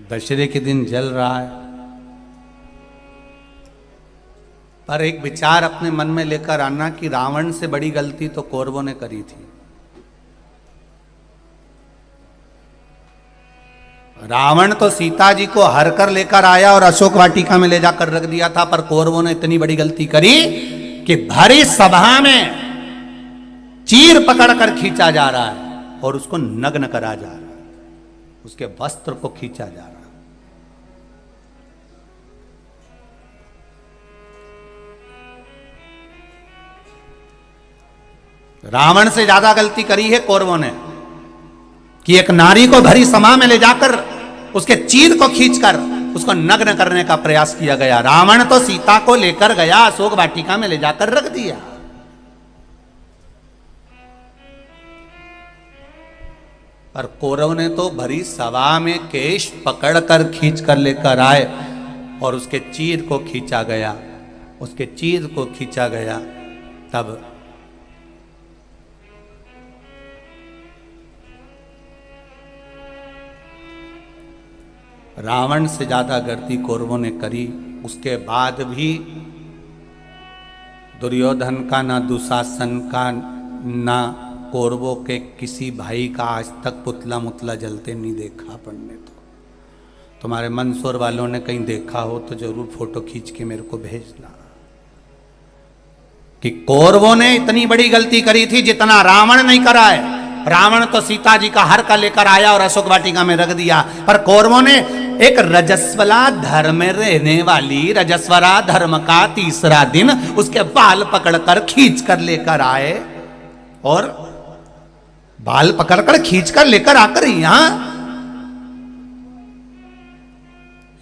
दशहरे के दिन जल रहा है, पर एक विचार अपने मन में लेकर आना कि रावण से बड़ी गलती तो कौरवों ने करी थी। रावण तो सीता जी को हर कर लेकर आया और अशोक वाटिका में ले जाकर रख दिया था, पर कौरवों ने इतनी बड़ी गलती करी कि भरी सभा में चीर पकड़कर खींचा जा रहा है और उसको नग्न करा जा रहा है, उसके वस्त्र को खींचा जा रहा है। रावण से ज्यादा गलती करी है कौरवों ने कि एक नारी को भरी सभा में ले जाकर उसके चीर को खींचकर उसको नग्न करने का प्रयास किया गया। रावण तो सीता को लेकर गया, अशोक वाटिका में ले जाकर रख दिया, पर कौरव ने तो भरी सभा में केश पकड़कर खींच कर लेकर आए और उसके चीर को खींचा गया, उसके चीर को खींचा गया। तब रावण से ज्यादा गलती कौरवों ने करी। उसके बाद भी दुर्योधन का, ना दुशासन का, ना कौरवों के किसी भाई का आज तक पुतला मुतला जलते नहीं देखा अपन ने। तो तुम्हारे मंदसौर वालों ने कहीं देखा हो तो जरूर फोटो खींच के मेरे को भेजना कि कौरवों ने इतनी बड़ी गलती करी थी जितना रावण नहीं करा है। रावण तो सीता जी का हर का लेकर आया और अशोक वाटिका में रख दिया, पर कौरवों ने एक रजस्वला धर्म में रहने वाली, रजस्वला धर्म का तीसरा दिन उसके बाल पकड़कर खींच कर लेकर आए और बाल पकड़कर खींच कर लेकर आकर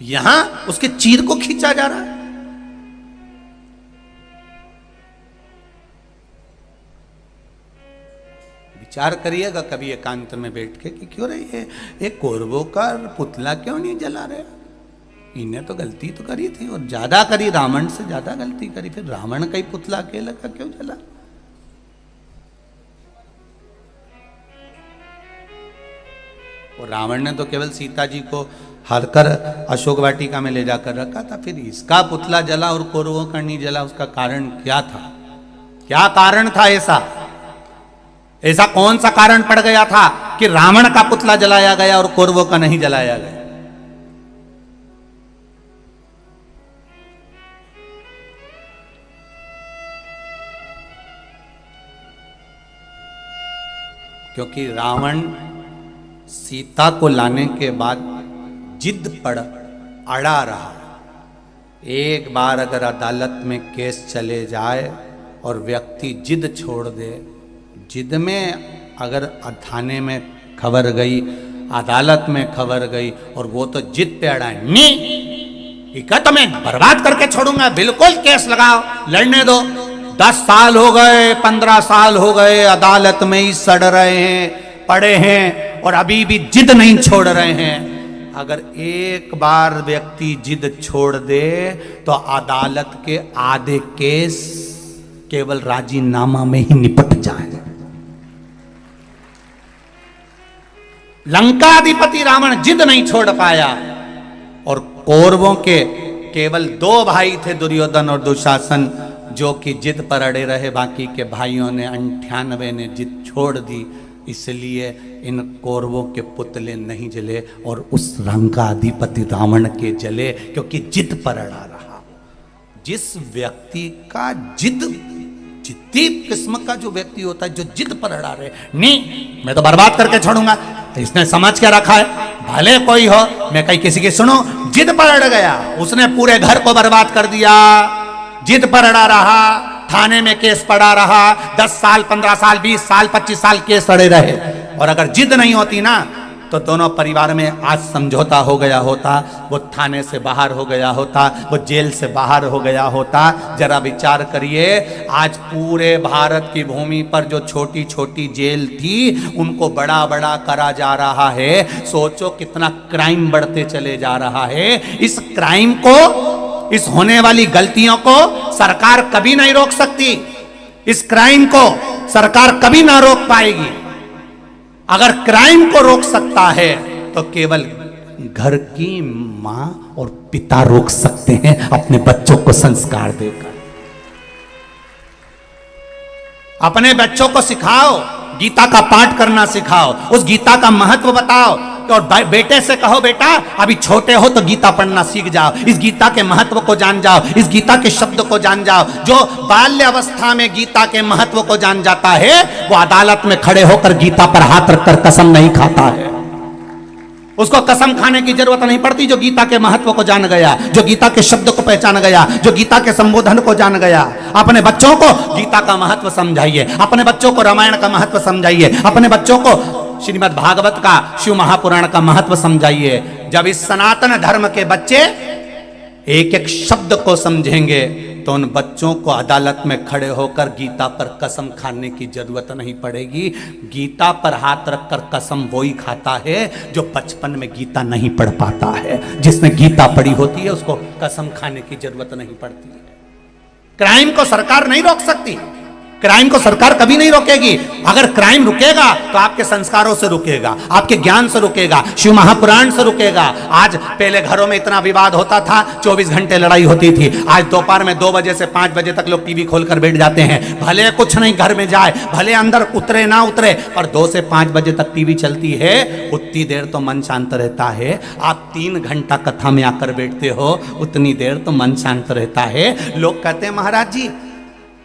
यहां उसके चीर को खींचा जा रहा है। विचार करिएगा कभी एकांत में बैठ के कि क्यों रही है एक कौरवों का पुतला क्यों नहीं जला रहे। इन्हें तो गलती तो करी थी और ज्यादा करी, रावण से ज्यादा गलती करी, फिर रावण का ही पुतला अकेला का क्यों जला। और रावण ने तो केवल सीता जी को हरकर अशोक वाटिका में ले जाकर रखा था, फिर इसका पुतला जला और कौरवों का नहीं जला। उसका कारण क्या था? क्या कारण था ऐसा कौन सा कारण पड़ गया था कि रावण का पुतला जलाया गया और कौरवों का नहीं जलाया गया? क्योंकि रावण सीता को लाने के बाद जिद पर अड़ा रहा। एक बार अगर अदालत में केस चले जाए और व्यक्ति जिद छोड़ दे, जिद में अगर थाने में खबर गई, अदालत में खबर गई और वो तो जिद पे अड़ा है, नहीं क्या तो मैं बर्बाद करके छोड़ूंगा, बिल्कुल केस लगाओ, लड़ने दो। 10 साल हो गए, 15 साल हो गए, अदालत में ही सड़ रहे हैं, पड़े हैं और अभी भी जिद नहीं छोड़ रहे हैं। अगर एक बार व्यक्ति जिद छोड़ दे तो अदालत के आधे केस केवल राजीनामा में ही निपट जाए। लंकाधिपति रावण जिद नहीं छोड़ पाया और कौरवों के केवल 2 भाई थे, दुर्योधन और दुशासन, जो कि जिद पर अड़े रहे। बाकी के भाइयों ने 98 ने जिद छोड़ दी। इसलिए इन कौरवों के पुतले नहीं जले और उस रंग का अधिपति रावण के जले, क्योंकि जिद पर अड़ा रहा। जिस व्यक्ति का जिद्दी किस्म का जो व्यक्ति होता है, जो जिद पर अड़ा रहे, नहीं मैं तो बर्बाद करके छोड़ूंगा, तो इसने समझ के रखा है भले कोई हो, मैं कहीं किसी की सुनो, जिद पर अड़ गया, उसने पूरे घर को बर्बाद कर दिया। जिद पर अड़ा रहा, थाने में केस पड़ा रहा, 10 साल 15 साल 20 साल 25 साल केस अड़े रहे। और अगर जिद नहीं होती ना, तो दोनों परिवार में आज समझौता हो गया होता, वो थाने से बाहर हो गया होता, वो जेल से बाहर हो गया होता। जरा विचार करिए, आज पूरे भारत की भूमि पर जो छोटी छोटी जेल थी, उनको बड़ा बड़ा करा जा रहा है। सोचो कितना क्राइम बढ़ते चले जा रहा है। इस क्राइम को, इस होने वाली गलतियों को सरकार कभी नहीं रोक सकती। इस क्राइम को सरकार कभी ना रोक पाएगी। अगर क्राइम को रोक सकता है तो केवल घर की मां और पिता रोक सकते हैं, अपने बच्चों को संस्कार देकर। अपने बच्चों को सिखाओ, गीता का पाठ करना सिखाओ, उस गीता का महत्व बताओ। और बेटे से कहो, बेटा अभी छोटे हो तो गीता पढ़ना सीख जाओ, इस गीता के महत्व को जान जाओ, इस गीता के शब्द को जान जाओ। जो बाल्य अवस्था में गीता के महत्व को जान जाता है, वो अदालत में खड़े होकर गीता पर हाथ रखकर कसम नहीं खाता है। उसको कसम खाने की जरूरत नहीं पड़ती, जो गीता के महत्व को जान गया, जो गीता के शब्द को पहचान गया, जो गीता के संबोधन को जान गया। अपने बच्चों को गीता का महत्व समझाइए, अपने बच्चों को रामायण का महत्व समझाइए, अपने बच्चों को श्रीमद् भागवत का, शिव महापुराण का महत्व समझाइए। जब इस सनातन धर्म के बच्चे एक एक शब्द को समझेंगे, तो उन बच्चों को अदालत में खड़े होकर गीता पर कसम खाने की जरूरत नहीं पड़ेगी। गीता पर हाथ रखकर कसम वही खाता है जो बचपन में गीता नहीं पढ़ पाता है। जिसने गीता पढ़ी होती है उसको कसम खाने की जरूरत नहीं पड़ती है। क्राइम को सरकार नहीं रोक सकती, क्राइम को सरकार कभी नहीं रोकेगी। अगर क्राइम रुकेगा तो आपके संस्कारों से रुकेगा, आपके ज्ञान से रुकेगा, शिव महापुराण से रुकेगा। आज पहले घरों में इतना विवाद होता था, 24 घंटे लड़ाई होती थी। आज दोपहर में 2 बजे से 5 बजे तक लोग टीवी खोलकर बैठ जाते हैं। भले कुछ नहीं घर में जाए, भले अंदर उतरे ना उतरे, पर 2 से 5 बजे तक टीवी चलती है, उतनी देर तो मन शांत रहता है। आप 3 घंटा कथा में आकर बैठते हो, उतनी देर तो मन शांत रहता है। लोग कहते हैं महाराज जी,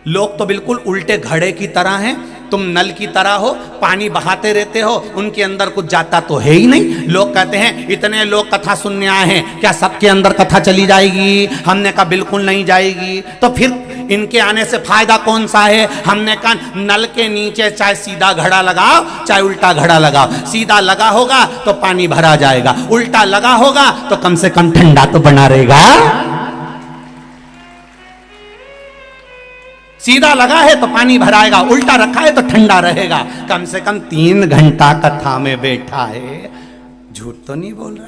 लोग तो बिल्कुल उल्टे घड़े की तरह हैं, तुम नल की तरह हो, पानी बहाते रहते हो, उनके अंदर कुछ जाता तो है ही नहीं। लोग कहते हैं इतने लोग कथा सुनने आए हैं, क्या सबके अंदर कथा चली जाएगी? हमने कहा बिल्कुल नहीं जाएगी। तो फिर इनके आने से फायदा कौन सा है? हमने कहा नल के नीचे चाहे सीधा घड़ा लगाओ चाहे उल्टा घड़ा लगाओ, सीधा लगा होगा तो पानी भरा जाएगा, उल्टा लगा होगा तो कम से कम ठंडा तो बना रहेगा। सीधा लगा है तो पानी भराएगा, उल्टा रखा है तो ठंडा रहेगा। कम से कम 3 घंटा कथा में बैठा है, झूठ तो नहीं बोल रहा,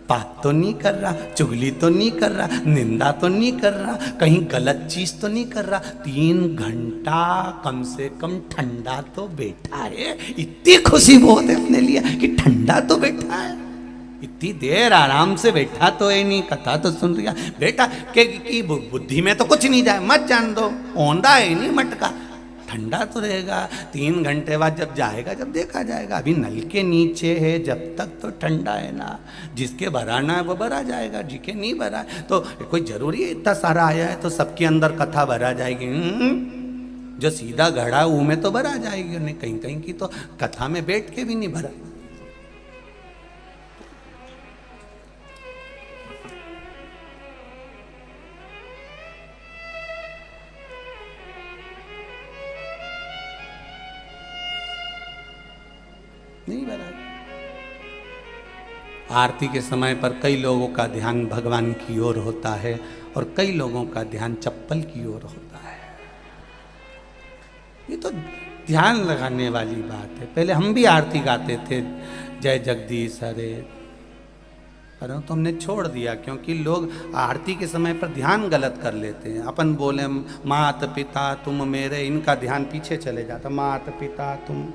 बात तो नहीं कर रहा, चुगली तो नहीं कर रहा, निंदा तो नहीं कर रहा, कहीं गलत चीज तो नहीं कर रहा। 3 घंटा कम से कम ठंडा तो बैठा है। इतनी खुशी बहुत है अपने लिए कि ठंडा तो बैठा है, इतनी देर आराम से बैठा तो है नहीं, कथा तो सुन रहा बेटा कि बुद्धि में तो कुछ नहीं जाए, मत जान दो, औंधा है नहीं मटका, ठंडा तो रहेगा। 3 घंटे बाद जब जाएगा, जब देखा जाएगा। अभी नल के नीचे है, जब तक तो ठंडा है ना, जिसके भराना है वो भरा जाएगा, जिसके नहीं भरा है तो कोई जरूरी है इतना सारा आया है तो सबके अंदर कथा भरा जाएगी? जो सीधा घड़ा वो में तो भरा जाएगी, उन्हें कहीं कहीं की तो कथा में बैठ के भी नहीं भरा। नहीं भरा। आरती के समय पर कई लोगों का ध्यान भगवान की ओर होता है और कई लोगों का ध्यान चप्पल की ओर होता है। ये तो ध्यान लगाने वाली बात है। पहले हम भी आरती गाते थे, जय जगदीश हरे, पर तो हमने छोड़ दिया क्योंकि लोग आरती के समय पर ध्यान गलत कर लेते हैं। अपन बोले मात पिता तुम मेरे, इनका ध्यान पीछे चले जाता, मात पिता तुम,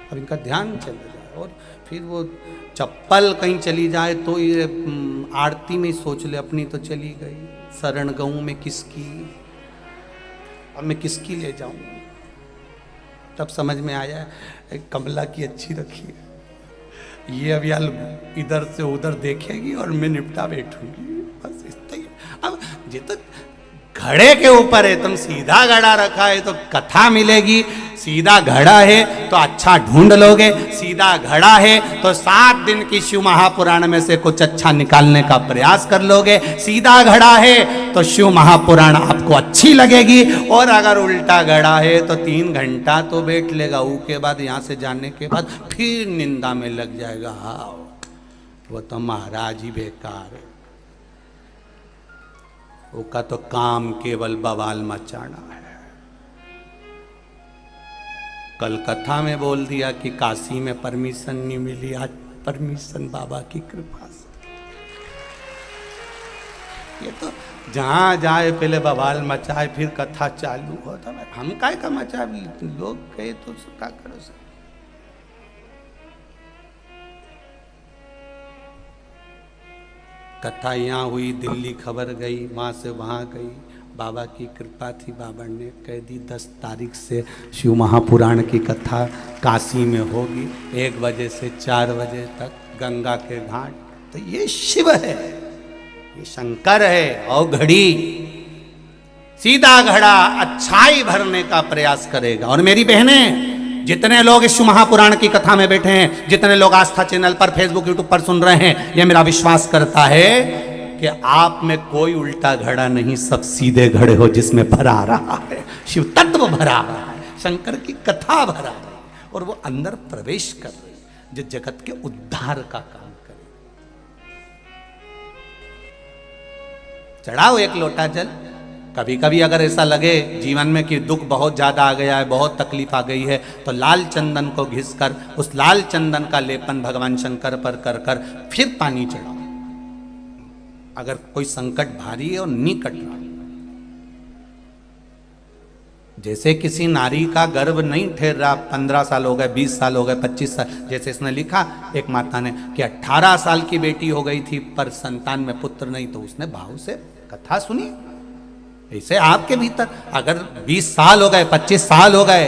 और इनका ध्यान चला जाए। और फिर वो चप्पल कहीं चली जाए तो ये आरती में सोच ले अपनी तो चली गई, शरण गऊं में किसकी, अब मैं किसकी ले जाऊं। तब समझ में आया एक कमला की अच्छी रखी है, ये अब यार इधर से उधर देखेगी और मैं निपटा बैठूंगी, बस इतना ही। अब ये तो घड़े के ऊपर है, तुम सीधा घड़ा रखा है तो कथा मिलेगी, सीधा घड़ा है तो अच्छा ढूंढ लोगे, सीधा घड़ा है तो 7 दिन की शिव महापुराण में से कुछ अच्छा निकालने का प्रयास कर लोगे, सीधा घड़ा है तो शिव महापुराण आपको अच्छी लगेगी, और अगर उल्टा घड़ा है तो 3 घंटा तो बैठ लेगा, उसके बाद यहाँ से जाने के बाद फिर निंदा में लग जाएगा, हाँ वो तो महाराज ही बेकार है, उसका तो काम केवल बवाल मचाना है। कल कथा में बोल दिया कि काशी में परमिशन नहीं मिली, आज परमिशन बाबा की कृपा से। ये तो जहां जाए पहले बवाल मचाए फिर कथा चालू होता है, हम काय का मचाए, लोग कहे तो क्या करो सर। कथा यहाँ हुई, दिल्ली खबर गई, वहाँ से वहाँ गई, बाबा की कृपा थी, बाबा ने कह दी 10 तारीख से शिव महापुराण की कथा काशी में होगी, 1 बजे से 4 बजे तक गंगा के घाट। तो ये शिव है, ये शंकर है, और घड़ी सीधा घड़ा अच्छाई भरने का प्रयास करेगा। और मेरी बहनें, जितने लोग इस महापुराण की कथा में बैठे हैं, जितने लोग आस्था चैनल पर, फेसबुक, यूट्यूब पर सुन रहे हैं, ये मेरा विश्वास करता है कि आप में कोई उल्टा घड़ा नहीं, सब सीधे घड़े हो जिसमें भरा रहा है, शिव तत्व भरा रहा है, शंकर की कथा भरा रहा है, और वो अंदर प्रवेश कर रही है, जो जगत के उद्धार का काम करे। चढ़ाओ 1 लोटा जल। कभी कभी अगर ऐसा लगे जीवन में कि दुख बहुत ज्यादा आ गया है, बहुत तकलीफ आ गई है, तो लाल चंदन को घिसकर उस लाल चंदन का लेपन भगवान शंकर पर कर कर फिर पानी चढ़ाओ। अगर कोई संकट भारी है और निकट रहा, जैसे किसी नारी का गर्भ नहीं ठहर रहा, 15 साल हो गए, 20 साल हो गए, 25 साल, जैसे इसने लिखा एक माता ने कि 18 साल की बेटी हो गई थी पर संतान में पुत्र नहीं, तो उसने भाव से कथा सुनी। ऐसे आपके भीतर अगर 20 साल हो गए, 25 साल हो गए,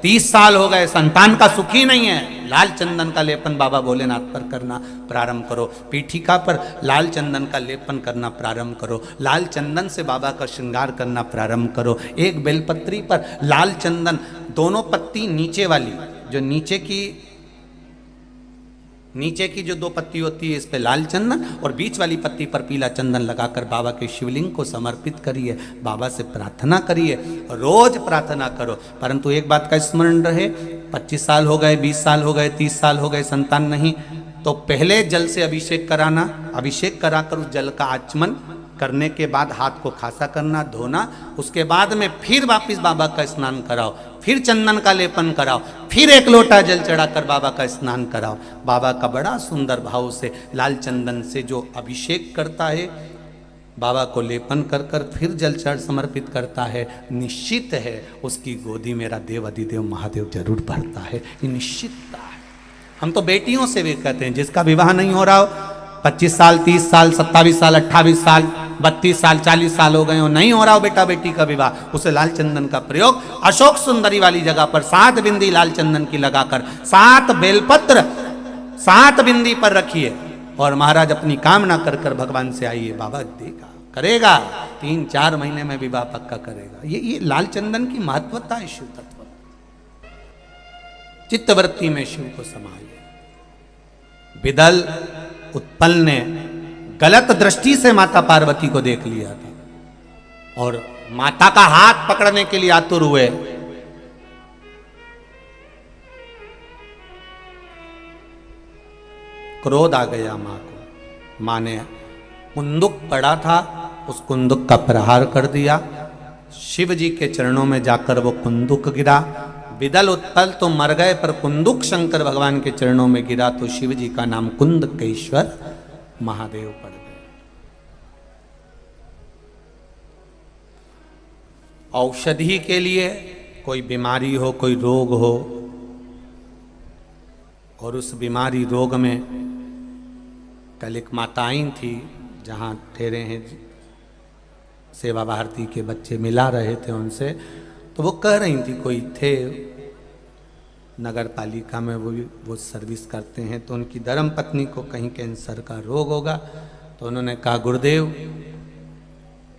30 साल हो गए, संतान का सुख ही नहीं है, लाल चंदन का लेपन बाबा भोलेनाथ पर करना प्रारंभ करो, पीठिका पर लाल चंदन का लेपन करना प्रारंभ करो, लाल चंदन से बाबा का श्रृंगार करना प्रारंभ करो। एक बेलपत्री पर लाल चंदन, दोनों पत्ती नीचे वाली, जो नीचे की जो 2 पत्ती होती है, इस पे लाल चंदन, और बीच वाली पत्ती पर पीला चंदन लगाकर बाबा के शिवलिंग को समर्पित करिए, बाबा से प्रार्थना करिए, रोज प्रार्थना करो। परंतु एक बात का स्मरण रहे, 25 साल हो गए, 20 साल हो गए, 30 साल हो गए, संतान नहीं, तो पहले जल से अभिषेक कराना, अभिषेक कराकर उस जल का आचमन करने के बाद हाथ को खासा करना, धोना, उसके बाद में फिर वापिस बाबा का स्नान कराओ, फिर चंदन का लेपन कराओ, फिर 1 लोटा जल चढ़ाकर बाबा का स्नान कराओ। बाबा का बड़ा सुंदर भाव से लाल चंदन से जो अभिषेक करता है, बाबा को लेपन कर कर फिर जल चढ़ समर्पित करता है, निश्चित है उसकी गोदी मेरा देव अधिदेव महादेव जरूर भरता है, ये निश्चितता है। हम तो बेटियों से भी कहते हैं, जिसका विवाह नहीं हो रहा हो, 25 साल, 30 साल, 27 साल, 28 साल, 32 साल, 40 साल हो गए हो, नहीं हो रहा हो बेटा बेटी का विवाह, उसे लाल चंदन का प्रयोग अशोक सुंदरी वाली जगह पर 7 बिंदी लाल चंदन की लगाकर 7 बेलपत्र 7 बिंदी पर रखिए, और महाराज अपनी कामना कर कर भगवान से आइए, बाबा देगा, करेगा, 3-4 महीने में विवाह पक्का करेगा। ये लाल चंदन की महत्वता है शिव तत्व। चित्तवृत्ति में शिव को समाइए। विदल उत्पल ने गलत दृष्टि से माता पार्वती को देख लिया था और माता का हाथ पकड़ने के लिए आतुर हुए। क्रोध आ गया मां को। मां ने कुंदुक पड़ा था, उस कुंदुक का प्रहार कर दिया। शिव जी के चरणों में जाकर वो कुंदुक गिरा। विदल उत्पल तो मर गए, पर कुंदुक शंकर भगवान के चरणों में गिरा तो शिव जी का नाम कुंदकेश्वर महादेव पड़ गए। औषधि के लिए कोई बीमारी हो, कोई रोग हो, और उस बीमारी रोग में कल एक माता आई थी, जहाँ ठहरे हैं सेवा भारती के बच्चे मिला रहे थे उनसे, तो वो कह रही थी, कोई थे नगर पालिका में वो सर्विस करते हैं। तो उनकी धर्म पत्नी को कहीं कैंसर का रोग होगा, तो उन्होंने कहा गुरुदेव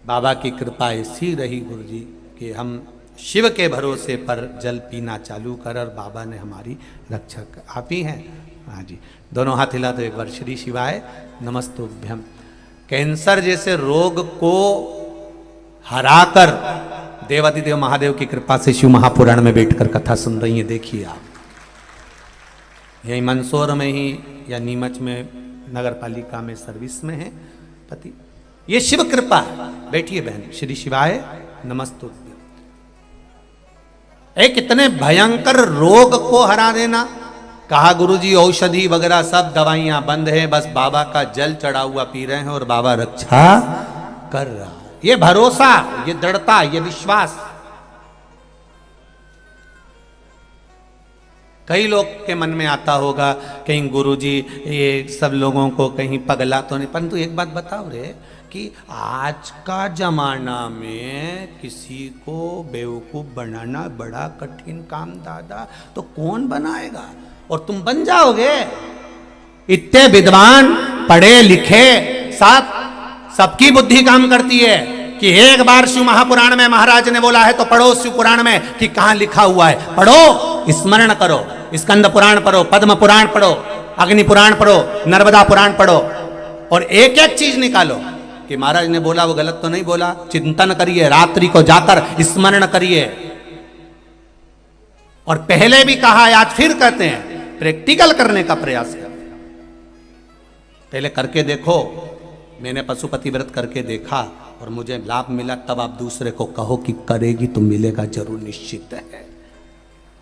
बाबा की कृपा ऐसी रही गुरुजी कि हम शिव के भरोसे पर जल पीना चालू कर, और बाबा ने हमारी रक्षा कर। आप ही हैं? हाँ जी। दोनों हाथ हिला दो एक बार। श्री शिवाय नमस्तुभ्यम। कैंसर जैसे रोग को हराकर देवाधिदेव महादेव की कृपा से शिव महापुराण में बैठकर कथा सुन रही हैं। देखिए आप, यही मंदसौर में ही या नीमच में नगर पालिका में सर्विस में है पति। ये शिव कृपा है। बैठिए बहन। श्री शिवाय नमस्तुभ्यम। एक इतने भयंकर रोग को हरा देना। कहा गुरुजी औषधि वगैरह सब दवाइयां बंद है, बस बाबा का जल चढ़ा हुआ पी रहे हैं और बाबा रक्षा कर रहा। ये भरोसा, ये दृढ़ता, ये विश्वास। कई लोग के मन में आता होगा कहीं गुरुजी ये सब लोगों को कहीं पगला तो नहीं, परंतु एक बात बताओ रे कि आज का जमाना में किसी को बेवकूफ बनाना बड़ा कठिन काम दादा, तो कौन बनाएगा? और तुम बन जाओगे। इतने विद्वान पढ़े लिखे सबकी बुद्धि काम करती है कि एक बार शिव महापुराण में महाराज ने बोला है तो पढ़ो शिव पुराण में कि कहां लिखा हुआ है, पढ़ो, स्मरण करो, स्कंद पुराण पढ़ो, पद्म पुराण पढ़ो, अग्नि पुराण पढ़ो, नर्मदा पुराण पढ़ो, और एक एक चीज निकालो कि महाराज ने बोला वो गलत तो नहीं बोला। चिंतन करिए, रात्रि को जाकर स्मरण करिए। और पहले भी कहा है, आज फिर कहते हैं, प्रैक्टिकल करने का प्रयास करें। पहले करके देखो। मैंने पशुपति व्रत करके देखा और मुझे लाभ मिला, तब आप दूसरे को कहो कि करेगी तो मिलेगा जरूर, निश्चित है,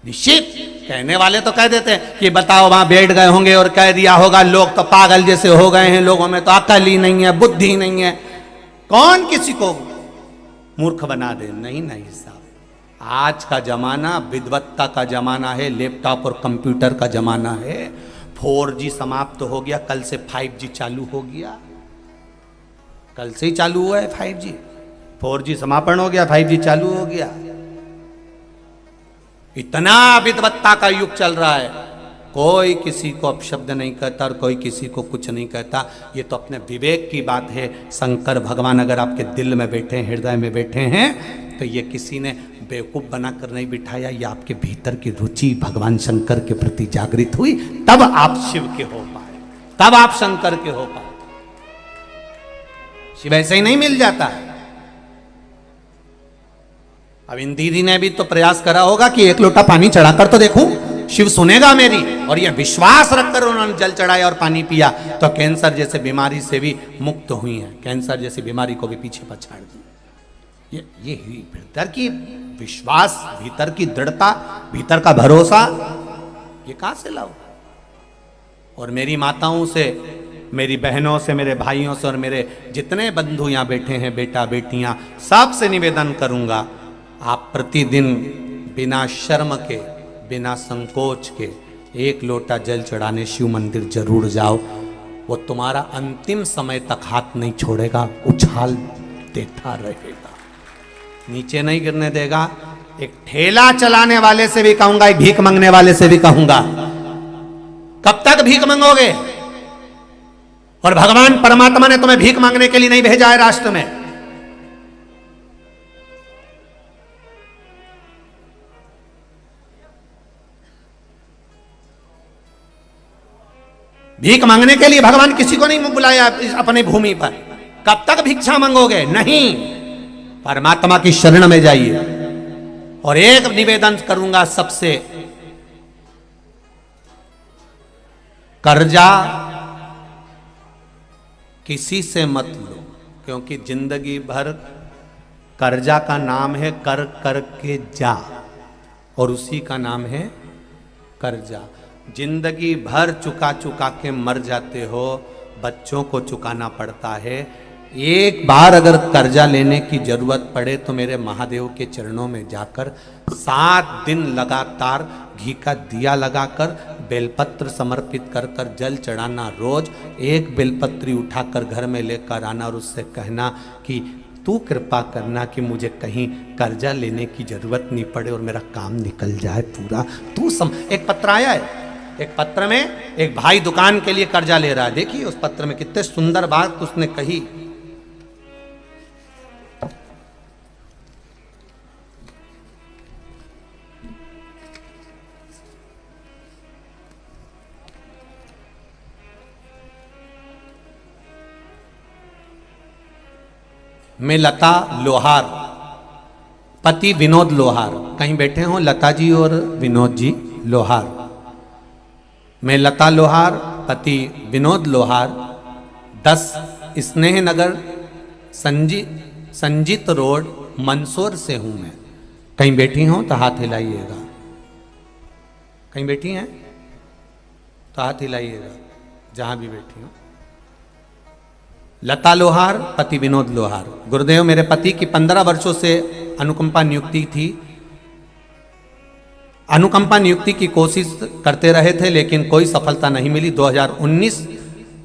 निश्चित। कहने वाले तो कह देते हैं कि बताओ वहां बैठ गए होंगे और कह दिया होगा, लोग तो पागल जैसे हो गए हैं, लोगों में तो अकल ही नहीं है, बुद्धि नहीं है। कौन किसी को मूर्ख बना दे? नहीं नहीं साहब, आज का जमाना विद्वत्ता का जमाना है, लैपटॉप और कंप्यूटर का जमाना है। 4G समाप्त हो गया, कल से 5G चालू हो गया। कल से ही चालू हुआ है 5G। 4G समापन हो गया, 5G चालू हो गया। इतना विद्वत्ता का युग चल रहा है, कोई किसी को अपशब्द नहीं कहता और कोई किसी को कुछ नहीं कहता। ये तो अपने विवेक की बात है। शंकर भगवान अगर आपके दिल में बैठे हैं, हृदय में बैठे हैं, तो ये किसी ने बेवकूफ बनाकर नहीं बिठाया। ये आपके भीतर की रुचि भगवान शंकर के प्रति जागृत हुई, तब आप शिव के हो पाए, तब आप शंकर के हो पाए। शिव ऐसे ही नहीं मिल जाता है। अब इन दीदी ने भी तो प्रयास करा होगा कि एक लोटा पानी चढ़ाकर तो देखूं, शिव सुनेगा मेरी, और यह विश्वास रखकर उन्होंने जल चढ़ाया और पानी पिया, तो कैंसर जैसे बीमारी से भी मुक्त हुई हैं। कैंसर जैसी बीमारी को भी पीछे पछाड़ दी। ये भीतर की विश्वास, भीतर की दृढ़ता, भीतर का भरोसा, ये कहां से लाओ? और मेरी माताओं से, मेरी बहनों से, मेरे भाइयों से और मेरे जितने बंधु यहाँ बैठे हैं, बेटा बेटियां, सबसे निवेदन करूंगा, आप प्रतिदिन बिना शर्म के, बिना संकोच के एक लोटा जल चढ़ाने शिव मंदिर जरूर जाओ। वो तुम्हारा अंतिम समय तक हाथ नहीं छोड़ेगा, उछाल देता रहेगा, नीचे नहीं गिरने देगा। एक ठेला चलाने वाले से भी कहूंगा, एक भीख मांगने वाले से भी कहूंगा, कब तक भीख मांगोगे? और भगवान परमात्मा ने तुम्हें भीख मांगने के लिए नहीं भेजा है राष्ट्र में। भीख मांगने के लिए भगवान किसी को नहीं बुलाया अपनी भूमि पर। कब तक भिक्षा मांगोगे? नहीं, परमात्मा की शरण में जाइए। और एक निवेदन करूंगा सबसे, कर्जा किसी से मत लो, क्योंकि जिंदगी भर कर्जा का नाम है कर कर के जा, और उसी का नाम है कर्जा। जिंदगी भर चुका चुका के मर जाते हो, बच्चों को चुकाना पड़ता है। एक बार अगर कर्जा लेने की जरूरत पड़े तो मेरे महादेव के चरणों में जाकर 7 दिन लगातार घी का दिया लगाकर बेलपत्र समर्पित कर कर जल चढ़ाना। रोज एक बेलपत्री उठाकर घर में लेकर आना और उससे कहना कि तू कृपा करना कि मुझे कहीं कर्जा लेने की जरूरत नहीं पड़े और मेरा काम निकल जाए पूरा। एक पत्र आया है, एक पत्र में एक भाई दुकान के लिए कर्जा ले रहा है। देखिए उस पत्र में कितने सुंदर बात उसने कही। मैं लता लोहार, पति विनोद लोहार, कहीं बैठे हों लता जी और विनोद जी लोहार। मैं लता लोहार, पति विनोद लोहार, 10 स्नेह नगर संजीत रोड मंदसौर से हूं मैं। कहीं बैठी हों तो हाथ हिलाइएगा। कहीं बैठी हैं तो हाथ हिलाइएगा, जहां भी बैठी हो। लता लोहार, पति विनोद लोहार। गुरुदेव, मेरे पति की 15 वर्षों से अनुकंपा नियुक्ति थी। अनुकंपा नियुक्ति की कोशिश करते रहे थे लेकिन कोई सफलता नहीं मिली। 2019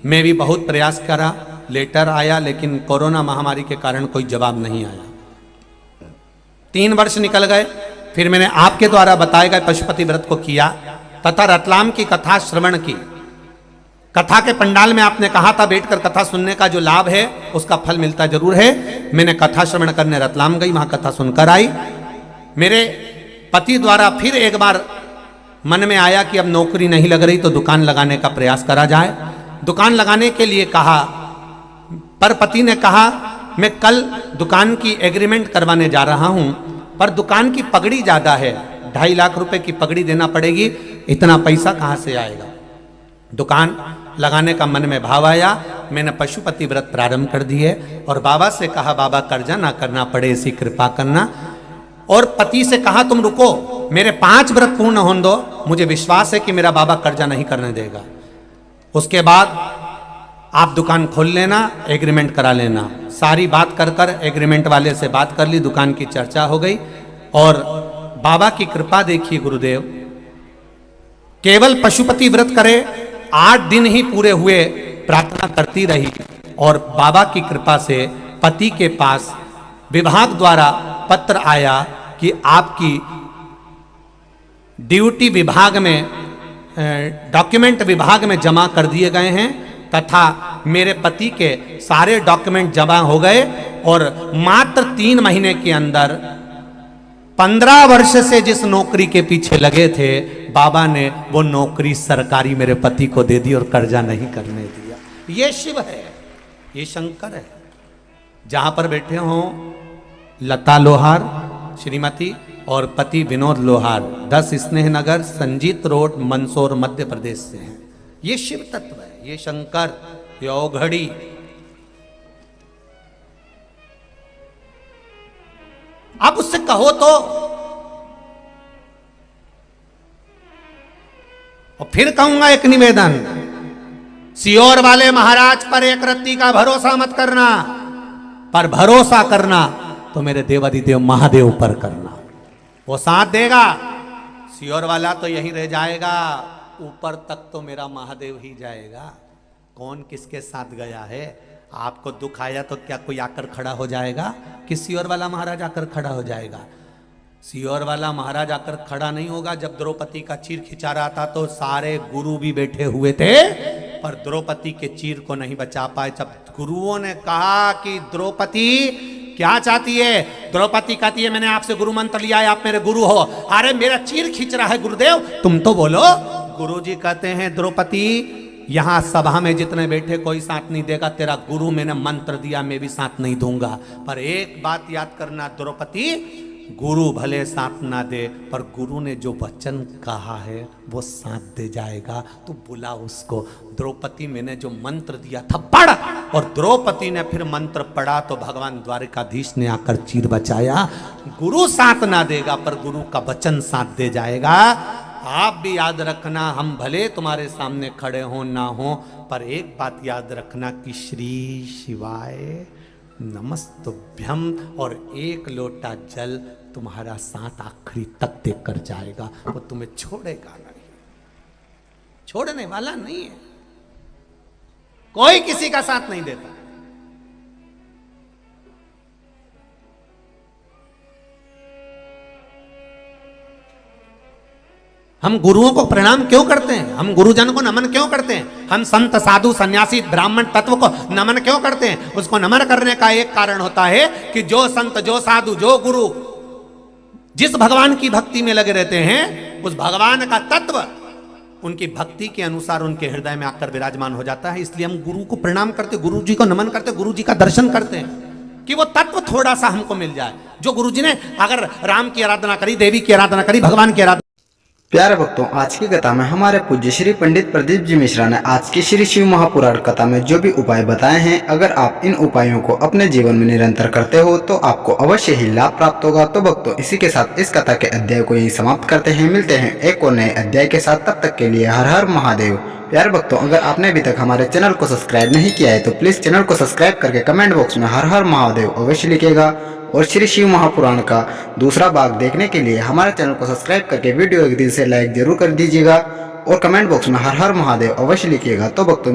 में भी बहुत प्रयास करा, लेटर आया लेकिन कोरोना महामारी के कारण कोई जवाब नहीं आया। 3 वर्ष निकल गए। फिर मैंने आपके द्वारा बताए गए पशुपति व्रत को किया तथा रतलाम की कथा श्रवण की। कथा के पंडाल में आपने कहा था बैठकर कथा सुनने का जो लाभ है उसका फल मिलता जरूर है। मैंने कथा श्रवण करने रतलाम गई, वहां कथा सुनकर आई। मेरे पति द्वारा फिर एक बार मन में आया कि अब नौकरी नहीं लग रही तो दुकान लगाने का प्रयास करा जाए। दुकान लगाने के लिए कहा, पर पति ने कहा मैं कल दुकान की एग्रीमेंट करवाने जा रहा हूं, पर दुकान की पगड़ी ज्यादा है, 2.5 लाख रुपए की पगड़ी देना पड़ेगी, इतना पैसा कहां से आएगा। दुकान लगाने का मन में भाव आया। मैंने पशुपति व्रत प्रारंभ कर दिए और बाबा से कहा बाबा कर्जा ना करना पड़े ऐसी कृपा करना। और पति से कहा तुम रुको, मेरे 5 व्रत पूर्ण होने दो, मुझे विश्वास है कि मेरा बाबा कर्जा नहीं करने देगा। उसके बाद आप दुकान खोल लेना, एग्रीमेंट करा लेना। सारी बात कर कर एग्रीमेंट वाले से बात कर ली, दुकान की चर्चा हो गई। और बाबा की कृपा देखिए गुरुदेव, केवल पशुपति व्रत करे, 8 दिन ही पूरे हुए, प्रार्थना करती रही और बाबा की कृपा से पति के पास विभाग द्वारा पत्र आया कि आपकी ड्यूटी विभाग में, डॉक्यूमेंट विभाग में जमा कर दिए गए हैं तथा मेरे पति के सारे डॉक्यूमेंट जमा हो गए और मात्र 3 महीने के अंदर 15 वर्ष से जिस नौकरी के पीछे लगे थे बाबा ने वो नौकरी सरकारी मेरे पति को दे दी और कर्जा नहीं करने दिया। ये शिव है, ये शंकर है। जहां पर बैठे हों लता लोहार श्रीमती और पति विनोद लोहार, 10 स्नेह नगर संजीत रोड मंदसौर मध्य प्रदेश से हैं। ये शिव तत्व है, ये शंकर, ये औघड़ी। अब उससे कहो तो, और फिर कहूंगा एक निवेदन, सियोर वाले महाराज पर एक रत्ती का भरोसा मत करना, पर भरोसा करना तो मेरे देवादिदेव महादेव पर करना, वो साथ देगा। सियोर वाला तो यहीं रह जाएगा, ऊपर तक तो मेरा महादेव ही जाएगा। कौन किसके साथ गया है? आपको दुख आया तो क्या कोई आकर खड़ा हो जाएगा कि सियोर वाला महाराज आकर खड़ा हो जाएगा? सियोर वाला महाराज आकर खड़ा नहीं होगा। जब द्रौपदी का चीर खिंचा रहा था तो सारे गुरु भी बैठे हुए थे, पर द्रौपदी के चीर को नहीं बचा पाए। जब गुरुओं ने कहा कि द्रौपदी क्या चाहती है, द्रौपदी कहती है मैंने आपसे गुरु मंत्र लिया है, आप मेरे गुरु हो। अरे मेरा चीर खींच रहा है गुरुदेव, तुम तो बोलो। गुरुजी कहते हैं द्रौपदी यहां सभा में जितने बैठे कोई साथ नहीं देगा, तेरा गुरु मैंने मंत्र दिया, मैं भी साथ नहीं दूंगा। पर एक बात याद करना द्रौपदी, गुरु भले साथ ना दे पर गुरु ने जो वचन कहा है वो साथ दे जाएगा। तो बुला उसको। द्रौपदी मैंने जो मंत्र दिया था पढ़, और द्रौपदी ने फिर मंत्र पढ़ा तो भगवान द्वारिकाधीश ने आकर चीर बचाया। गुरु साथ ना देगा पर गुरु का वचन साथ दे जाएगा। आप भी याद रखना, हम भले तुम्हारे सामने खड़े हो ना हो, पर एक बात याद रखना कि श्री शिवाय नमस्तुभ्यम और 1 लोटा जल तुम्हारा साथ आखिरी तक देकर जाएगा। वो तुम्हें छोड़ेगा नहीं, छोड़ने वाला नहीं है। कोई किसी का साथ नहीं देता। हम गुरुओं को प्रणाम क्यों करते हैं? हम गुरुजन को नमन क्यों करते हैं? हम संत साधु सन्यासी ब्राह्मण तत्व को नमन क्यों करते हैं? उसको नमन करने का एक कारण होता है कि जो संत, जो साधु, जो गुरु जिस भगवान की भक्ति में लगे रहते हैं, उस भगवान का तत्व उनकी भक्ति के अनुसार उनके हृदय में आकर विराजमान हो जाता है। इसलिए हम गुरु को प्रणाम करते, गुरु जी को नमन करते, गुरु जी का दर्शन करते हैं कि वो तत्व थोड़ा सा हमको मिल जाए। जो गुरु जी ने अगर राम की आराधना करी, देवी की आराधना करी, भगवान की आराधना।
प्यारे भक्तों, आज की कथा में हमारे पूज्य श्री पंडित प्रदीप जी मिश्रा ने आज की श्री शिव महापुराण कथा में जो भी उपाय बताए हैं, अगर आप इन उपायों को अपने जीवन में निरंतर करते हो तो आपको अवश्य ही लाभ प्राप्त होगा। तो भक्तों, इसी के साथ इस कथा के अध्याय को यही समाप्त करते हैं। मिलते हैं एक और नए अध्याय के साथ, तब तक के लिए हर हर महादेव। प्यारे भक्तों, अगर आपने अभी तक हमारे चैनल को सब्सक्राइब नहीं किया है तो प्लीज चैनल को सब्सक्राइब करके कमेंट बॉक्स में हर हर महादेव अवश्य लिखेगा। और श्री शिव महापुराण का दूसरा भाग देखने के लिए हमारे चैनल को सब्सक्राइब करके वीडियो एक दिल से लाइक जरूर कर दीजिएगा और कमेंट बॉक्स में हर हर महादेव अवश्य लिखिएगा। तो भक्तों,